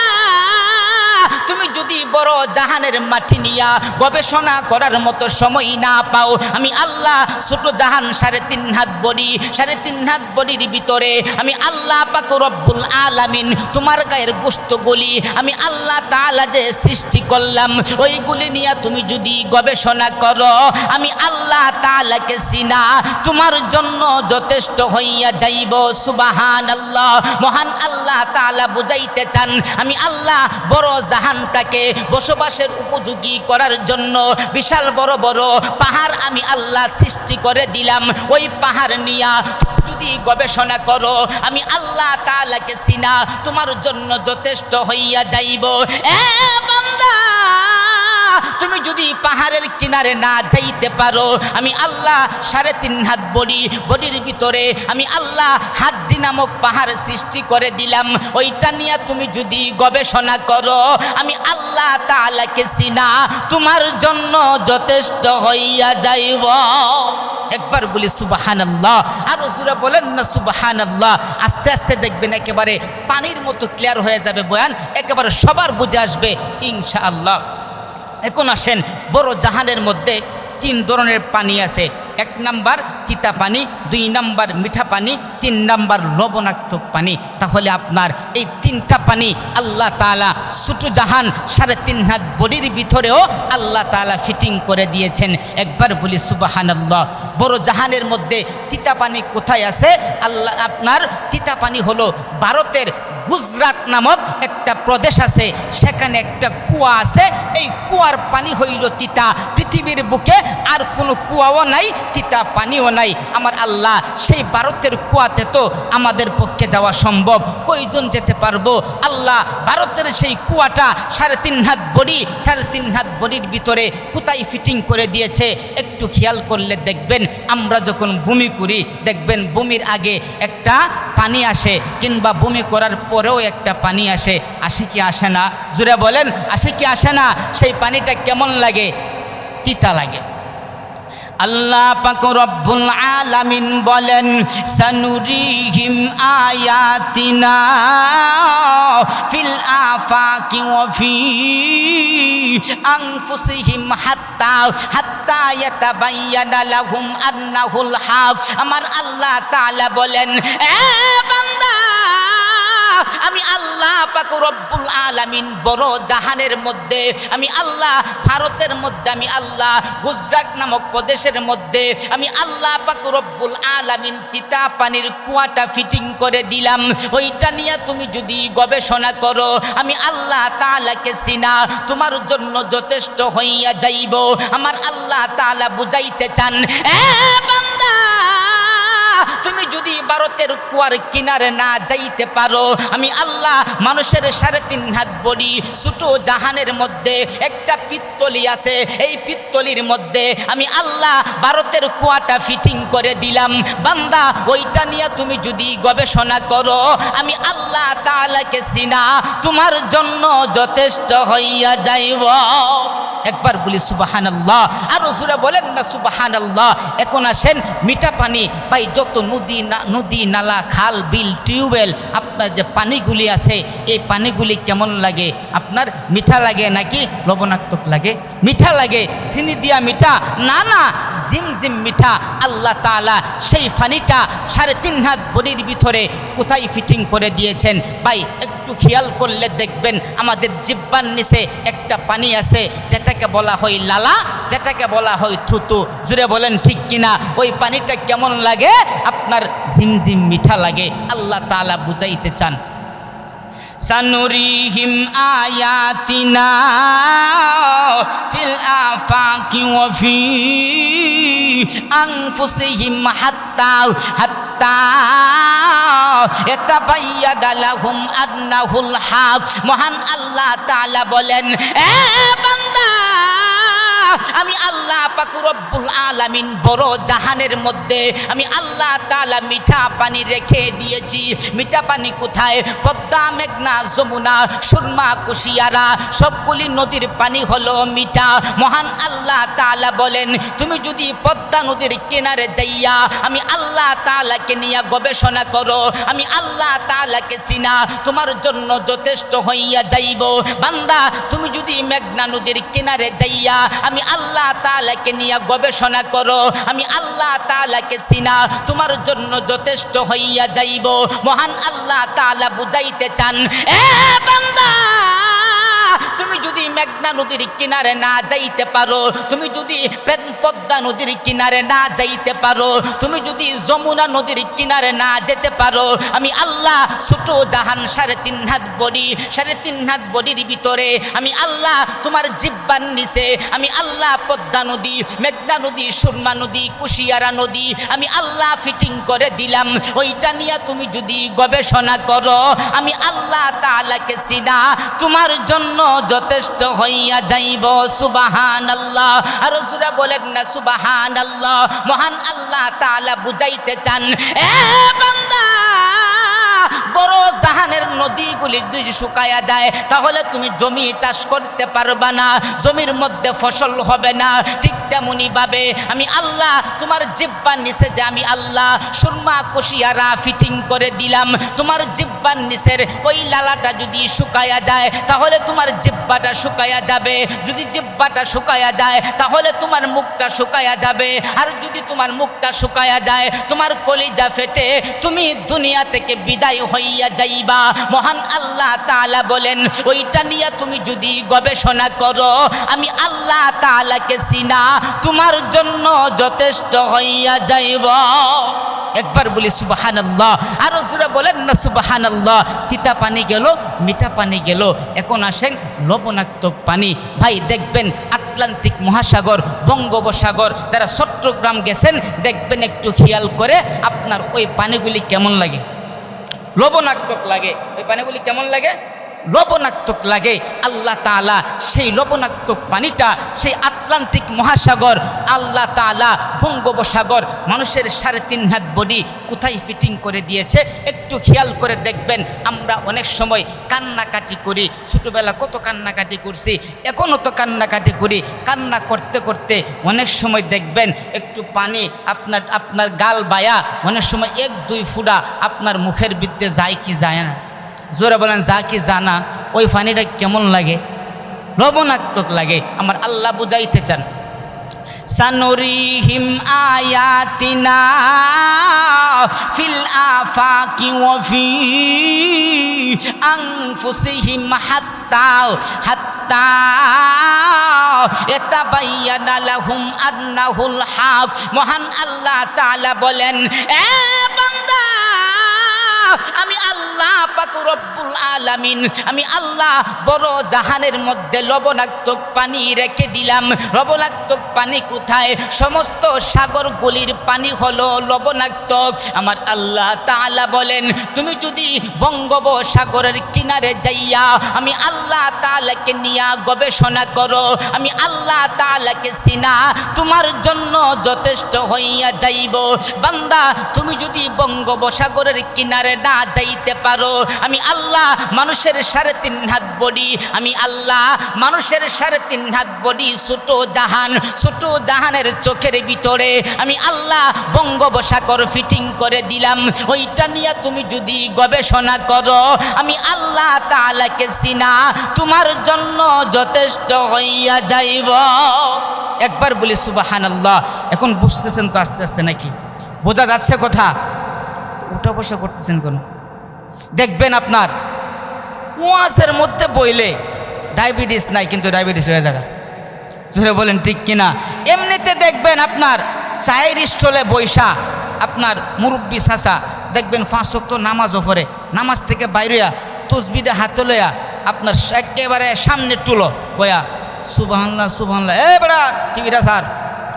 তুমি যদি বড় জাহানের মাটি নিয়া গবেষণা করার মতো সময় না পাও, আমি আল্লাহ ছোট জাহান 3.5 হাত বডি, 3.5 হাত বডির ভিতরে আমি আল্লাহ পাক রব্বুল আলামিন তোমার গায়ের গোশতগুলি আমি আল্লাহ তাআলা যে সৃষ্টি করলাম, ওইগুলি নিয়ে তুমি যদি গবেষণা করো, আমি আল্লাহ তাআলাকে চিনা তোমার জন্য যথেষ্ট হইয়া যাইব। সুবহানাল্লাহ। মহান আল্লাহ তাআলা বুঝাইতে চান, আমি আল্লাহ বড় জাহানটাকে বসবাসের উপযোগী করার জন্য বিশাল বড় বড় পাহাড় আমি আল্লাহ সৃষ্টি করে দিলাম। ওই পাহাড় নিয়া যদি গবেষণা করো, আমি আল্লাহ তাআলাকে চিনা তোমার জন্য যথেষ্ট হইয়া যাইব। এ বান্দা তুমি যদি পাহাড়ের কিনারে না যাইতে পারো, আমি আল্লাহ 3.5 হাত বডির ভিতরে আমি আল্লাহ হাড্ডি নামক পাহাড় সৃষ্টি করে দিলাম। ওইটা নিয়ে তুমি যদি গবেষণা করো, আমি আল্লাহ তাআলাকে চিনা তোমার জন্য যথেষ্ট হইয়া যাইব। একবার বলি সুবহানাল্লাহ। আর জোরে বলেন না সুবহানাল্লাহ। আস্তে আস্তে দেখবেন একেবারে পানির মতো ক্লিয়ার হয়ে যাবে বয়ান, একেবারে সবার বুঝে আসবে ইনশাআল্লাহ। এখন আসেন, বড় জাহানের মধ্যে 3 ধরনের পানি আছে। 1 নাম্বার তিতা পানি, 2 নাম্বার মিঠা পানি, 3 নাম্বার লবণাক্ত পানি। তাহলে আপনার এই 3টা পানি আল্লাহ তাআলা ছোট জাহান 3.5 হাত বডির ভিতরেও আল্লাহ তাআলা ফিটিং করে দিয়েছেন। একবার বলি সুবহানাল্লাহ। বড় জাহানের মধ্যে তিতা পানি কোথায় আছে? আল্লাহ আপনার তিতা পানি হলো ভারতের গুজরাট নামক একটা প্রদেশ আছে, সেখানে একটা কুয়া আছে। এই কুয়ার পানি হইল তিতা। পৃথিবীর বুকে আর কোনো কুয়াও নাই, তিতা পানিও নাই। আমার আল্লাহ সেই ভারতের কুয়াতে তো আমাদের পক্ষে যাওয়া সম্ভব, কয়জন যেতে পারবো? আল্লাহ ভারতের সেই কুয়াটা 3.5 হাত বডি, 3.5 হাত বডির ভিতরে কোথায় ফিটিং করে দিয়েছে একটু খেয়াল করলে দেখবেন। আমরা যখন বমি করি দেখবেন বমির আগে একটা পানি আসে, কিংবা বমি করার পরেও একটা পানি আসে। আসে কি আসে না? জোরে বলেন, আসে কি আসে না? সেই পানিটা কেমন লাগে? তিতা লাগে। আল্লাহ পাক রব্বুল আলামিন বলেন, সানুরিহিম আয়াতিনা ফিল আফাকি ওয়া ফি আনফুসিহিম হাত্তা ইয়াতাবায়্যানা লাহুম আন্নাহুল হক। আমার আল্লাহ তাআলা বলেন, এ বান্দা আমি আল্লাহ পাক রব্বুল আলামিন বড় জাহানের মধ্যে আমি আল্লাহ ভারতের মধ্যে আমি আল্লাহ গুজরাট নামক প্রদেশের মধ্যে আমি আল্লাহ পাক রব্বুল আলামিন তিতা পানির কুয়াটা ফিটিং করে দিলাম। ওইটা নিয়ে তুমি যদি গবেষণা করো, আমি আল্লাহ তাআলাকে চিনা তোমার জন্য যথেষ্ট হইয়া যাইব। আমার আল্লাহ তাআলা বুঝাইতে চান, এ বান্দা তুমি যদি ভারতের কুয়ার কিনারে না যাইতে পারো, আমি আল্লাহ মানুষের 3.5 হাত বডি ছোট জাহানের মধ্যে একটা পিত্তলি আছে, এই পিত্তলির মধ্যে আমি আল্লাহ ভারতের কুয়াটা ফিটিং করে দিলাম। বান্দা ওইটা নিয়ে তুমি যদি গবেষণা করো, আমি আল্লাহ তাআলাকে চিনা তোমার জন্য যথেষ্ট হইয়া যাইব। একবার বলি সুবহানাল্লাহ, আর জোরে বলেন না সুবহানাল্লাহ। এখন আসেন মিঠা পানি, ভাই যত নদী নালা খাল বিল টিউবওয়েল আপনার যে পানিগুলি আছে, এই পানিগুলি কেমন লাগে? আপনার মিঠা লাগে নাকি লবণাক্ত লাগে? মিঠা লাগে, চিনি দিয়া মিঠা না, না জিমজিম মিঠা। আল্লাহ তাআলা সেই পানিটা 3.5 হাত বডির ভিতরে কোথায় ফিটিং করে দিয়েছেন? ভাই একটু খেয়াল করলে দেখবেন আমাদের জিহ্বার নিচে একটা পানি আছে, যেটাকে বলা হয় লালা, যেটাকে বলা হয় থুতু। জুড়ে বলেন ঠিক কিনা? ওই পানিটা কেমন লাগে? আপনার ঝিমঝিম মিঠা লাগে। আল্লাহ তাআলা বুঝাইতে চান, সানুরিহিম আয়াতিনা ফিল আফাকি ওয়া ফি আনফুসিহিম হাত্তা ইয়াতাবায়্যানা লাহুম আন্নাহুল হক। মহান আল্লাহ তাআলা বলেন, এ বান্দা, আমি আল্লাহ পাক রব্বুল আলামিন বড় জাহানের মধ্যে আমি আল্লাহ তাআলা মিঠা পানি রেখে দিয়েছি। মিঠা পানি কোথায়? পদ্মা, মেঘনা, যমুনা, সুরমা, কুশিয়ারা সবগুলি নদীর পানি হলো মিঠা। মহান আল্লাহ তাআলা বলেন, তুমি যদি পদ্মা নদীর কিনারে যাইয়া আমি আল্লাহ তাআলাকে নিয়ে গবেষণা করো, আমি আল্লাহ তাআলাকে চিনা তোমার জন্য যথেষ্ট হইয়া যাইব। বান্দা তুমি যদি মেঘনা নদীর কিনারে যাইয়া আমি আল্লাহ তাআলাকে নিয়ে গবেষণা করো, আমি আল্লাহ তাআলাকে চিনা তোমার জন্য যথেষ্ট হইয়া যাইব। মহান আল্লাহ তাআলা বুঝাইতে চান, এ বান্দা, তুমি যদি মেঘনা নদীর কিনারে না যাইতে পারো, তুমি যদি পদ্মা নদীর কিনারে না যাইতে পারো, তুমি যদি যমুনা নদীর কিনারে না যেতে পারো, আমি আল্লাহ ছোট জাহান 3.5 হাত বডি, 3.5 হাত বডির ভিতরে আমি আল্লাহ তোমার জিহ্বার নিচে আমি আল্লাহ পদ্মা নদী, মেঘনা নদী, সুরমা নদী, কুশিয়ারা নদী আমি আল্লাহ ফিটিং করে দিলাম। ওইটা নিয়ে তুমি যদি গবেষণা করো, আমি আল্লাহ তাআলাকে চিনা তোমার জন্য যথেষ্ট হইয়া যাইব। সুবহানাল্লাহ, আর জোরে বলেন না সুবহানাল্লাহ। মহান আল্লাহ তাআলা বুঝাইতে চান, এ বান্দা, বড় জাহানের নদীগুলি যদি শুকায়া যায় তাহলে তুমি জমি চাষ করতে পারবা না, জমির মধ্যে ফসল হবে না। ঠিক তেমনি ভাবে আমি আল্লাহ তোমার জিহ্বার নিচে যে আমি আল্লাহ সুরমা, কুশিয়ারা ফিটিং করে দিলাম, তোমার জিহ্বার নিচের ওই লালাটা যদি শুকায়া যায় তাহলে তোমার জিহ্বাটা শুকায়া যাবে। যদি জিহ্বাটা শুকায়া যায় তাহলে তোমার মুখটা শুকায়া যাবে। আর যদি তোমার মুখটা শুকায়া যায়, তোমার কলিজা ফেটে তুমি দুনিয়া থেকে বিদায় হইয়া যাইবা। মহান আল্লাহ তাআলা বলেন, ওইটা নিয়ে তুমি যদি গবেষণা করো, আমি আল্লাহ তাআলাকে চিনা তোমার জন্য যথেষ্ট হইয়া যাইব। একবার বলি সুবহানাল্লাহ, আরো জোরে বলেন না সুবহানাল্লাহ। তিতা পানি গেল, মিঠা পানি গেল, এখন আসেন লবণাক্ত পানি। ভাই দেখবেন আটলান্টিক মহাসাগর, বঙ্গোপসাগর, যারা চট্টগ্রাম গেছেন দেখবেন একটু খেয়াল করে আপনার ওই পানিগুলি কেমন লাগে? লবণাক্ত লাগে। ওই পানিগুলি কেমন লাগে? লবণাক্ত লাগে। আল্লাহ তাআলা সেই লবণাক্ত পানিটা সেই আটলান্টিক মহাসাগর, আল্লাহ তাআলা বঙ্গোপসাগর মানুষের 3.5 হাত বডি কোথায় ফিটিং করে দিয়েছে একটু খেয়াল করে দেখবেন। আমরা অনেক সময় কান্নাকাটি করি, ছোটোবেলা কত কান্নাকাটি করছি, এখনও তো কান্নাকাটি করি। কান্না করতে করতে অনেক সময় দেখবেন একটু পানি আপনার গাল বায়া অনেক সময় 1-2 ফুটা আপনার মুখের ভিতরে যায় কি যায় না? জোরে বলেন যা কি জানা? ওই পানিটা কেমন লাগে? লবণাক্ত লাগে। আমার আল্লাহ বুঝাইতে চান, সানুরিহিম আয়াতিনা ফিল আফাকি ওয়া ফি আনফুসিহিম হাত্তা ইয়াতাবায়্যানা লাহুম আন্নাহুল হক। মহান আল্লাহ তাআলা বলেন, এ বান্দা, আমি আল্লাহ পাক রব্বুল আলামিন আমি আল্লাহ বড় জাহানের মধ্যে লবণাক্ত পানি রেখে দিলাম। লবণাক্ত পানি কোথায়? কোথায়? সমস্ত সাগরগুলির পানি হলো লবণাক্ত। আমার আল্লাহ তাআলা বলেন, তুমি যদি বঙ্গোপসাগরের কিনারে যাইয়া আমি আল্লাহ তাআলাকে নিয়া গবেষণা করো, আমি আল্লাহ তাআলাকে চিনা তোমার জন্য যথেষ্ট হইয়া যাইব। বান্দা, তুমি যদি বঙ্গোপসাগরের কিনারে না যাইতে পারো, আমি আল্লাহ মানুষের 3.5 হাত বডি, আমি আল্লাহ মানুষের 3.5 হাত বডি ছোট জাহান, ছোট জাহানের চোখের ভিতরে আমি আল্লাহ বঙ্গোপসাগর ফিটিং করে দিলাম। ওইটা নিয়ে তুমি যদি গবেষণা করো, আমি আল্লাহ তাআলাকে চিনা তোমার জন্য যথেষ্ট হইয়া যাইব। একবার বলি সুবহানাল্লাহ। এখন বুঝতেছেন তো আস্তে আস্তে নাকি? বোঝা যাচ্ছে কথা? উঠা বসা করতেছেন কেন? দেখবেন আপনার ওয়াজের মধ্যে বইলে ডায়াবেটিস নাই, কিন্তু ডায়াবেটিস হয়ে যাবে। জোরে বলেন ঠিক কিনা? এমনিতে দেখবেন আপনার চায়ের স্টলে বৈশা আপনার মুরব্বী চাচা দেখবেন 5 ওয়াক্ত নামাজও পড়ে, নামাজ থেকে বাইরেয়া তসবিটা হাতে লইয়া আপনার একেবারে সামনে টুলো বয়া সুবহানাল্লাহ সুবহানাল্লাহ, এ বড়া টিভিটা স্যার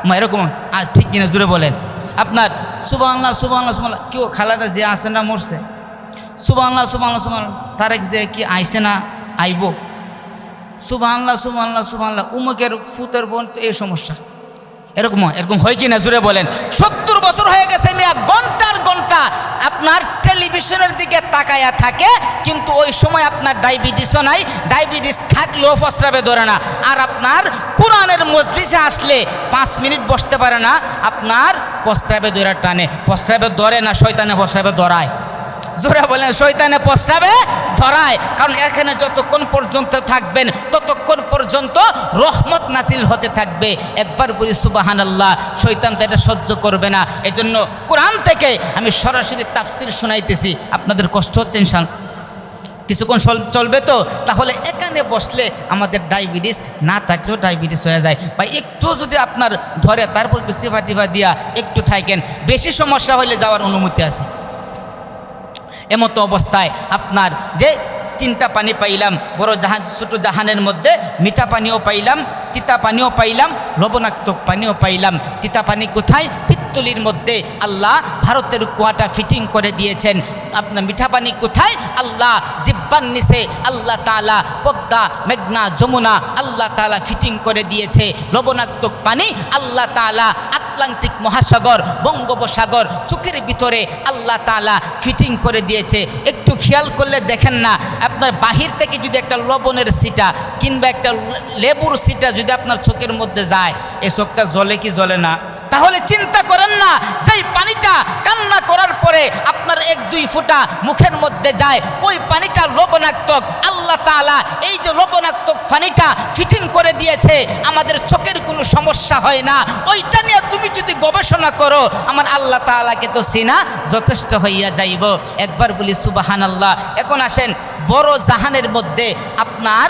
মা এরকম ঠিক কিনা? জোরে বলেন। আপনার সুবহানাল্লাহ সুবহানাল্লাহ সুবহানাল্লাহ, কেউ খালেদা জিয়া আসে না মরছে? সুবহানাল্লাহ সুবহানাল্লাহ সুবহানাল্লাহ, তারেক যে কি আইসে না আইব? সুবহানাল্লাহ সুবহানাল্লাহ সুবহানাল্লাহ, উমুকের ফুতের বোন তো এই সমস্যা। এরকম হয় কি না? জুড়ে বলেন। 70 বছর হয়ে গেছে মিয়া, ঘন্টার ঘন্টা আপনার টেলিভিশনের দিকে তাকায়া থাকে, কিন্তু ওই সময় আপনার ডায়াবেটিসও নাই, ডায়াবেটিস থাকলেও প্রস্রাবে ধরে না। আর আপনার কোরআনের মজলিসে আসলে 5 মিনিট বসতে পারে না, আপনার প্রস্রাবে ধরে টানে। প্রস্রাবে ধরে না, শয়তানে প্রস্রাবে ধরায়। জোরে বলেন, শয়তানে প্রস্রাবে ধরায়। কারণ এখানে যতক্ষণ পর্যন্ত থাকবেন ততক্ষণ পর্যন্ত রহমত নাজিল হতে থাকবে। একবার বলি সুবহানাল্লাহ। শয়তান তো এটা সহ্য করবে না। এজন্য কোরআন থেকে আমি সরাসরি তাফসির শোনাইতেছি। আপনাদের কষ্ট হচ্ছে ইনশাআল্লাহ? কিছুক্ষণ চলবে তো? তাহলে এখানে বসলে আমাদের ডায়াবেটিস না থাকলেও ডায়াবেটিস হয়ে যায়। বা একটু যদি আপনার ধরে তারপর একটু সেবা টিভা দিয়া একটু থাকেন, বেশি সমস্যা হলে যাওয়ার অনুমতি আছে। এমতো অবস্থায় আপনার যে 3টা পানি পাইলাম, বড় জাহান ছোটো জাহানের মধ্যে মিঠা পানিও পাইলাম, তিতা পানিও পাইলাম, লবণাক্ত পানিও পাইলাম। তিতা পানি কোথায়? পিত্তলির মধ্যে আল্লাহ ভারতের কুয়াটা ফিটিং করে দিয়েছেন। আপনার মিঠা পানি কোথায়? আল্লাহ জিব্বার নিচে আল্লাহ তাআলা পদ্মা, মেঘনা, যমুনা আল্লাহ তাআলা ফিটিং করে দিয়েছে। লবণাক্ত পানি আল্লাহ তাআলা আটলান্টিক মহাসাগর, বঙ্গোপসাগর চোখের ভিতরে আল্লাহ তাআলা ফিটিং করে দিয়েছে। একটু খেয়াল করলে দেখেন না, আপনার বাহির থেকে যদি একটা লবণের সিটা কিংবা একটা লেবুর সিটা যদি আপনার চোখের মধ্যে যায়, এই চোখটা জ্বলে কি জ্বলে না? তাহলে চিন্তা করেন না, যেই পানিটা কান্না করার পরে আপনার 1-2 ফোঁটা মুখের মধ্যে যায়, ওই পানিটা লবণাক্ত। আল্লাহ তাআলা এই যে লবণাক্ত পানিটা ফিটিং করে দিয়েছে, আমাদের চোখের কোনো সমস্যা হয় না। ওইটা নিয়ে তুমি যদি গবেষণা করো, আমার আল্লাহ তাআলাকে তো চিনা যথেষ্ট হইয়া যাইব। একবার বলি সুবহানাল্লাহ। এখন আসেন, বড় জাহানের মধ্যে আপনার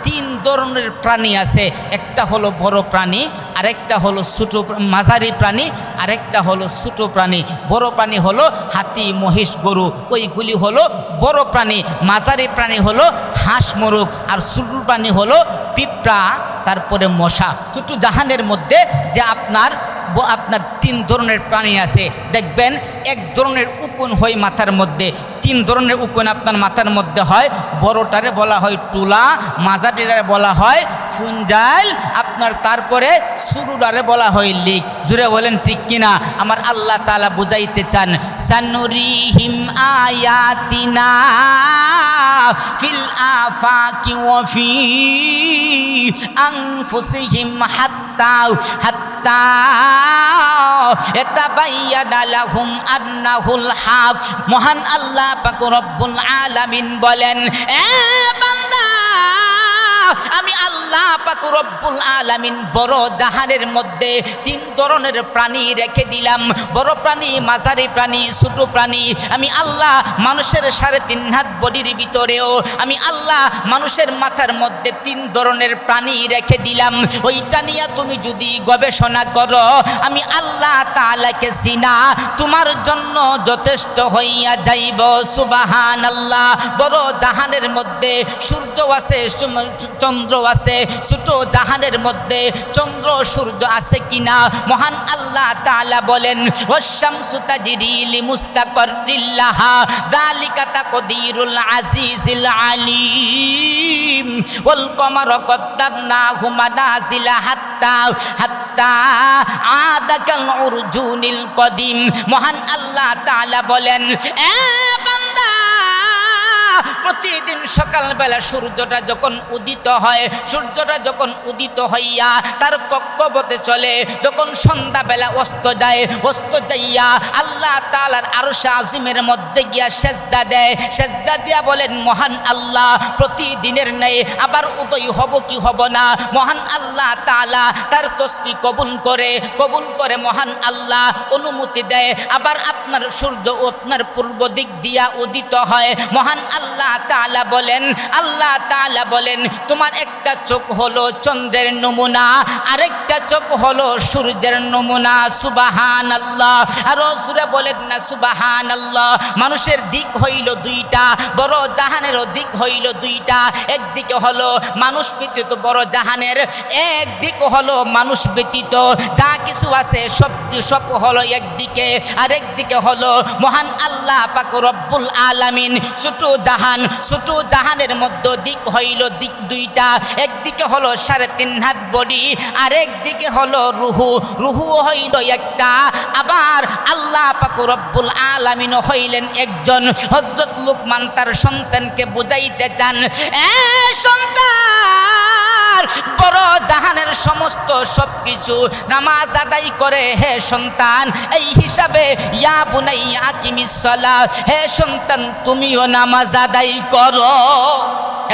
3 ধরনের প্রাণী আছে। একটা হলো বড় প্রাণী, আরেকটা হলো ছোটো মাঝারি প্রাণী, আরেকটা হলো ছোটো প্রাণী। বড় প্রাণী হলো হাতি, মহিষ, গরু, ওইগুলি হলো বড় প্রাণী। মাঝারি প্রাণী হলো হাঁস, মোরগ, আর ছোটো প্রাণী হলো পিঁপড়া, তারপরে মশা। ছোটো জাহানের মধ্যে যে আপনার 3 ধরনের প্রাণী আছে। দেখবেন 1 ধরনের উকুন হয় মাথার মধ্যে, 3 ধরনের উকুন আপনার মাথার মধ্যে হয়। বড়টারে বলা হয় টুলা, মাঝারিটারে বলা হয় ফুঞ্জাইল, আপনার তারপরে সুরুরারে বলা হয় লিক। জুড়ে বলেন ঠিক কিনা? আমার আল্লাহ তাআলা বুঝাইতে চান, সানুরিহিম আয়াতিনা ফিল আফাকি ওয়া ফি আনফুসিহিম হাত্তা এতাবাইয়ানা লাহুম আন্নাহুল হক। মহান আল্লাহ পাক রব্বুল আলামিন বলেন, এ বান্দা, আমি আল্লাহ পাক রব্বুল আলামিন বড় জাহানের মধ্যে 3 ধরনের প্রাণী রেখে দিলাম। বড় প্রাণী, মাঝারি প্রাণী, ছোট প্রাণী। আমি আল্লাহ মানুষের 3.5 হাত বডির ভিতরেও আমি আল্লাহ মানুষের মাথার মধ্যে 3 ধরনের প্রাণী রেখে দিলাম। ওইটা নিয়ে তুমি যদি গবেষণা করো, আমি আল্লাহ তাআলাকে চিনা তোমার জন্য যথেষ্ট হইয়া যাইব। সুবহানাল্লাহ। বড় জাহানের মধ্যে সূর্য আছে, চন্দ্র আছে, ছোট জাহানের মধ্যে চন্দ্র সূর্য আছে কিনা? মহান আল্লাহ তাআলা বলেন ওয়াশ-শামসু তাজরি লিমুস্তাকাররিল লাহা যালিকা তাকদীরুল আজিজিল আলীম ওয়াল কমারা কদ্দারনাহু মানাজিলা হাত্তা আদাকাল উরজুনিল কদিম। মহান আল্লাহ তাআলা বলেন এ বান্দা, প্রতিদিন সকালবেলা সূর্যটা যখন উদিত হয়, সূর্যটা যখন উদিত হইয়া তার কক্ষপথে চলে, যখন সন্ধ্যাবেলা অস্ত যায়, অস্ত যাইয়া আল্লাহ তাআলার আরশে আজিমের মধ্যে গিয়া সেজদা দেয়, সেজদা দিয়া বলেন মহান আল্লাহ প্রতিদিনের ন্যায় আবার উদয় হব কি হব না? মহান আল্লাহ তাআলা তার তসবিহ কবুল করে মহান আল্লাহ অনুমতি দেয়, আবার আপনার সূর্য আপনার পূর্ব দিক দিয়া উদিত হয়। মহান আল্লাহ তাআলা বলেন তোমার একটা চোখ হলো চন্দ্রের নমুনা, আরেকটা চোখ হলো সূর্যের নমুনা। সুবহানাল্লাহ। আর রাসূল বলেন না সুবহানাল্লাহ। মানুষের দিক হইল দুইটা, বড় জাহানেরও দিক হইল দুইটা। একদিকে হলো মানুষ ব্যতীত বড় জাহানের, একদিক হলো মানুষ ব্যতীত যা কিছু আছে সব হলো একদিকে, আরেকদিকে হলো মহান আল্লাহ পাক রব্বুল আলামিন। ছোট জাহানের মধ্যে দিক হইল দিক দুইটা, একদিকে হলো 3.5 হাত বডি, আরেক দিকে হলো রুহু হইল একটা। আবার আল্লাহ পাক রব্বুল আলামিন হইলেন একজন। হযরত লুকমান তার সন্তানকে বুঝাইতে চান, এ সন্তান, বড় জাহানের সমস্ত সবকিছু নামাজ আদায় করে হে সন্তান। এই হিসাবে ইয়া বুনাইয়া আকিমিস সালাত, হে সন্তান তুমিও নামাজ আদায় করো।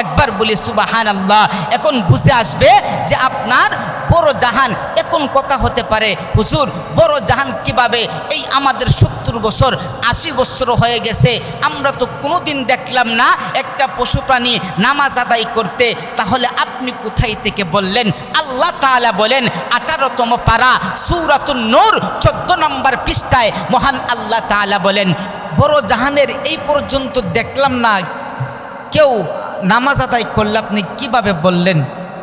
একবার বলি সুবহানাল্লাহ। এখন বুঝে আসবে যে আপনার বড় জাহান। এখন কথা হতে পারে হুজুর বড় জাহান কিভাবে? এই আমাদের 70 বছর 80 বছর হয়ে গেছে, আমরা তো কোনোদিন দেখলাম না একটা পশু প্রাণী নামাজ আদায় করতে। তাহলে আপনি কোথায় থেকে বললেন? আল্লাহ তাআলা বলেন 18তম পারা সূরাতুন নূর 14 নম্বর পৃষ্ঠায় মহান আল্লাহ তাআলা বলেন বড় জাহানের এই পর্যন্ত দেখলাম না কেউ নামাজ আদায় করলে আপনি কিভাবে বললেন?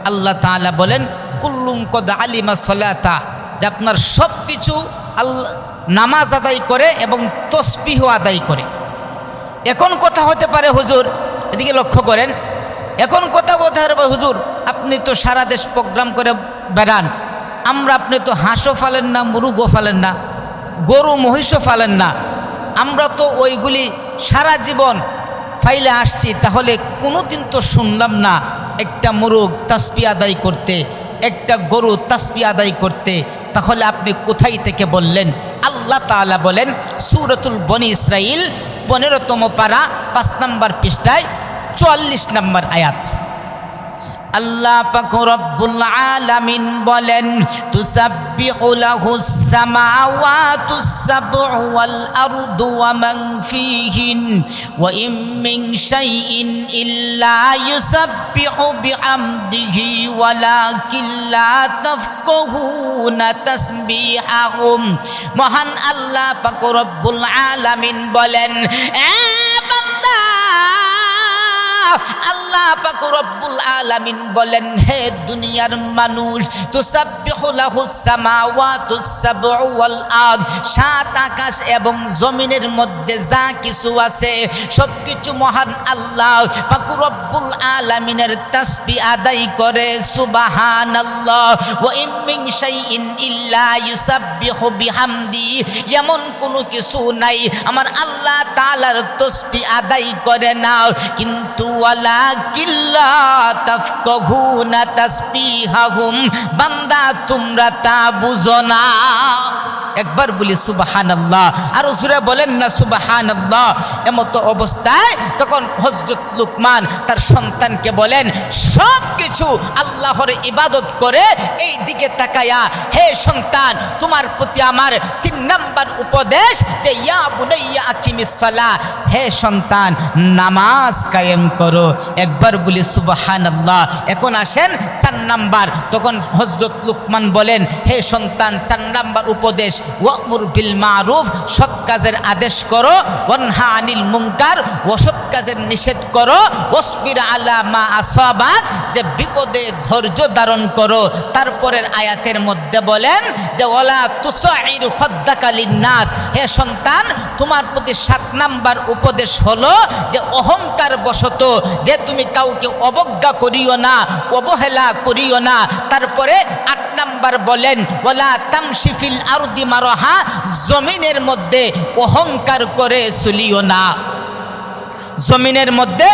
আল্লাহ তাআলা বলেন কুল্লুম কদ আলিমা সলাতা, যে আপনার সব কিছু আল্লাহ নামাজ আদায় করে এবং তসবিহ আদায় করে। এখন কথা হতে পারে হুজুর, এদিকে লক্ষ্য করেন, এখন কথা বলতে হবে হুজুর আপনি তো সারা দেশ প্রোগ্রাম করে বেড়ান, আপনি তো হাঁসও ফালেন না, মুরগও ফালেন না, গরু মহিষও ফালেন না, আমরা তো ওইগুলি সারা জীবন ফাইলে আসছি, তাহলে কোনোদিন তো শুনলাম না একটা মুরগ তাসবিহ আদায় করতে, একটা গরু তাসবিহ আদায় করতে। তাহলে আপনি কোথায় থেকে বললেন? আল্লাহ তাআলা বলেন সূরাতুল বনি ইসরাইল 15তম পারা 5 নম্বর পৃষ্ঠায় 44 নম্বর আয়াত। আল্লাহ পাক রব্বুল আলামিন বলেন তুসাব্বিহু লাহুস সামাওয়াতুস সাবউ ওয়াল আরদু ওয়া মান ফীহিন ওয়া ইম মিন শাইইন ইল্লা ইউসাব্বিহু বিহামদিহি ওয়ালাকিন লা তাফকাহুনা তাসবিহাহুম। মহান আল্লাহ পাক রব্বুল আলামিন বলেন এ বান্দা, আল্লাহ পাক রব্বুল আলামিন বলেন হে দুনিয়ার মানুষ, তুসাব্বিহু লাহুস সামাওয়াতুস সাবউ ওয়াল আরদ, 7 আকাশ এবং জমিনের মধ্যে যা কিছু আছে সবকিছু মহান আল্লাহ পাক রব্বুল আলামিনের তাসবিহ আদায় করে। সুবহানাল্লাহ। ওয়া ইম মিন শাইইন ইল্লা ইউসাব্বিহু বিহামদি, এমন কোনো কিছু নাই আমার আল্লাহ তাআলার তাসবিহ আদায় করে না, কিন্তু ওয়ালাকিন লা তাফকাহুনা তাসবিহাহুম, বান্দা তোমরা তা বুঝো না। একবার বলি সুবহানাল্লাহ, আর জোরে বলেন না সুবহানাল্লাহ। এমত অবস্থায় তখন হযরত লুকমান তার সন্তানকে বলেন সব কিছু আল্লাহর ইবাদত করে এই দিকে তাকায়া, হে সন্তান তোমার প্রতি আমার 3 নম্বর উপদেশ যে ইয়া বুনাইয়া আকিমিস সালাহ, হে সন্তান নামাজ কায়েম করো। একবার বলি সুবহানাল্লাহ। এখন আসেন 4 নম্বর, তখন হযরত লুকমান বলেন হে সন্তান 4 নম্বর উপদেশ ওয়ামুর বিল মারুফ, সৎ কাজের আদেশ করো, ওয়ানহা আনিল মুনকার, অসৎ কাজের নিষেধ করো। ওয়াসবির আলা মা আসাবাক, যে বিপদে ধৈর্য ধারণ করো। তারপরের আয়াতের মধ্যে বলেন যে ওয়ালা তুসাইর খাদ্দাকা লিন্নাস, হে সন্তান তোমার প্রতি 7 নাম্বার উপদেশ হলো যে অহংকার বশত যে তুমি কাউকে অবজ্ঞা করিও না, অবহেলা করিও না। তারপরে 8 নাম্বার বলেন ওয়ালা তামশি ফিল আরদি মারহা, জমিনের মধ্যে অহংকার করে চলিও না, জমিনের মধ্যে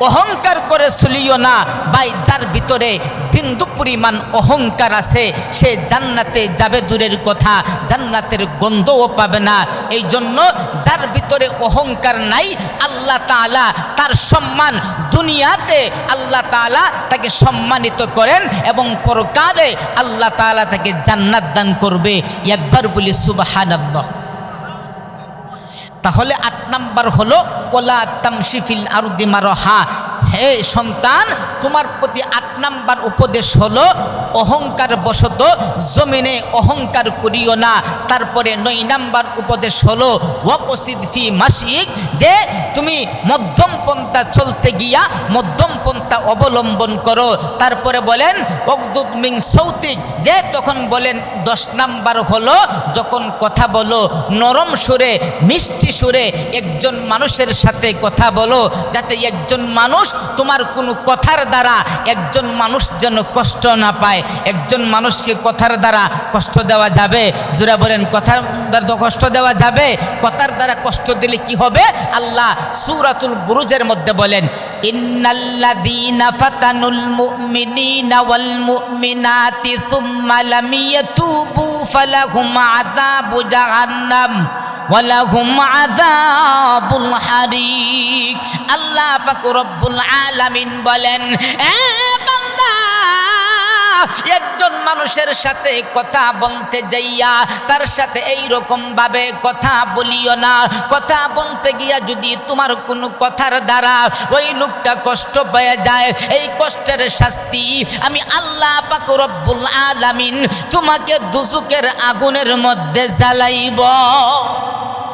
অহংকার করে চলিও না। ভাই, যার ভিতরে বিন্দু পরিমাণ অহংকার আছে সে জান্নাতে যাবে দূরের কথা, জান্নাতের গন্ধও পাবে না। এই জন্য যার ভিতরে অহংকার নাই, আল্লাহ তাআলা তার সম্মান দুনিয়াতে আল্লাহ তাআলা তাকে সম্মানিত করেন এবং পরকালে আল্লাহ তাআলা তাকে জান্নাত দান করবে। একবার বলি সুবহানাল্লাহ। তাহলে 8 নাম্বার হলো ওয়ালা তামশি ফিল আরদি মারহা, হে সন্তান তোমার প্রতি 8 নাম্বার উপদেশ হলো অহংকার বশত জমিনে অহংকার করিও না। তারপরে 9 নাম্বার উপদেশ হলো ওয়াকসিদ ফি মাশিক, যে তুমি মধ্যম পন্থা চলতে গিয়া মধ্যম পন্থা অবলম্বন করো। তারপরে বলেন ওয়াগদুদ মিন সৌতিক, যে তখন বলেন 10 নাম্বার হলো যখন কথা বলো নরম সুরে মিষ্টি সুরে একজন মানুষের সাথে কথা বলো, যাতে একজন মানুষ তোমার কোনো কথার দ্বারা একজন মানুষ যেন কষ্ট না পায়। একজন মানুষকে কথার দ্বারা কষ্ট দেওয়া যাবে? জোরে বলেন, কথার দ্বারা কষ্ট দেওয়া যাবে? কথার দ্বারা কষ্ট দিলে কি হবে? আল্লাহ সূরাতুল বুরুজের মধ্যে বলেন ইন্নাল্লাযীনা ফাতানুল মুমিনিনা ওয়াল মুমিনাতি সুম্মা লাম ইয়াতুবু ফালাহুম আযাবু জাহান্নাম ওয়ালাহুম আযাবুল হারিক। আল্লাহ পাক রব্বুল আলামিন বলেন, এ বান্দা, একজন মানুষের সাথে কথা বলতে যাইয়া তার সাথে এই রকম ভাবে কথা বলিও না। কথা বলতে গিয়া যদি তোমার কোনো কথার দ্বারা ওই লোকটা কষ্ট পেয়ে যায়, এই কষ্টের শাস্তি আমি আল্লাহ পাক রব্বুল আলামিন তোমাকে দুজকের আগুনের মধ্যে জ্বালাইব।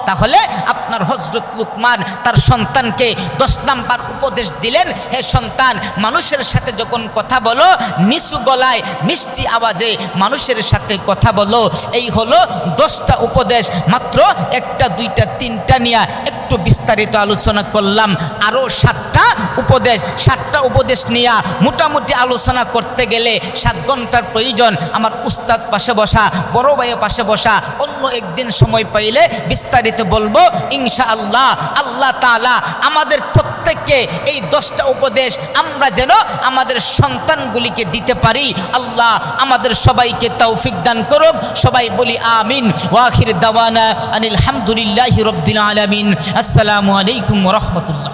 তাহলে আপনার হযরত লুকমান তার সন্তানকে 10 নাম্বার উপদেশ দিলেন, হে সন্তান মানুষের সাথে যখন কথা বলো নিচু গলায় মিষ্টি আওয়াজে মানুষের সাথে কথা বলো। এই হলো 10টা উপদেশ। মাত্র 1টা 2টা 3টা নিয়ে একটু বিস্তারিত আলোচনা করলাম। আরও 7টা উপদেশ নিয়ে মোটামুটি আলোচনা করতে গেলে 7 ঘন্টার প্রয়োজন। আমার উস্তাদ পাশে বসা, বড় ভাইয়ের পাশে বসা, অন্য একদিন সময় পাইলে বিস্তারিত বলবো ইনশাআল্লাহ। আল্লাহ তাআলা আমাদের প্রত্যেককে এই 10টা উপদেশ আমরা যেন আমাদের সন্তানগুলিকে দিতে পারি। আল্লাহ আমাদের সবাইকে তৌফিক দান করুক। সবাই বলি আমিন। ওয়া আখির দাওয়ানা আনিল হামদুলিল্লাহি রাব্বিল আলামিন। আসসালামু আলাইকুম ওয়া রাহমাতুল্লাহ।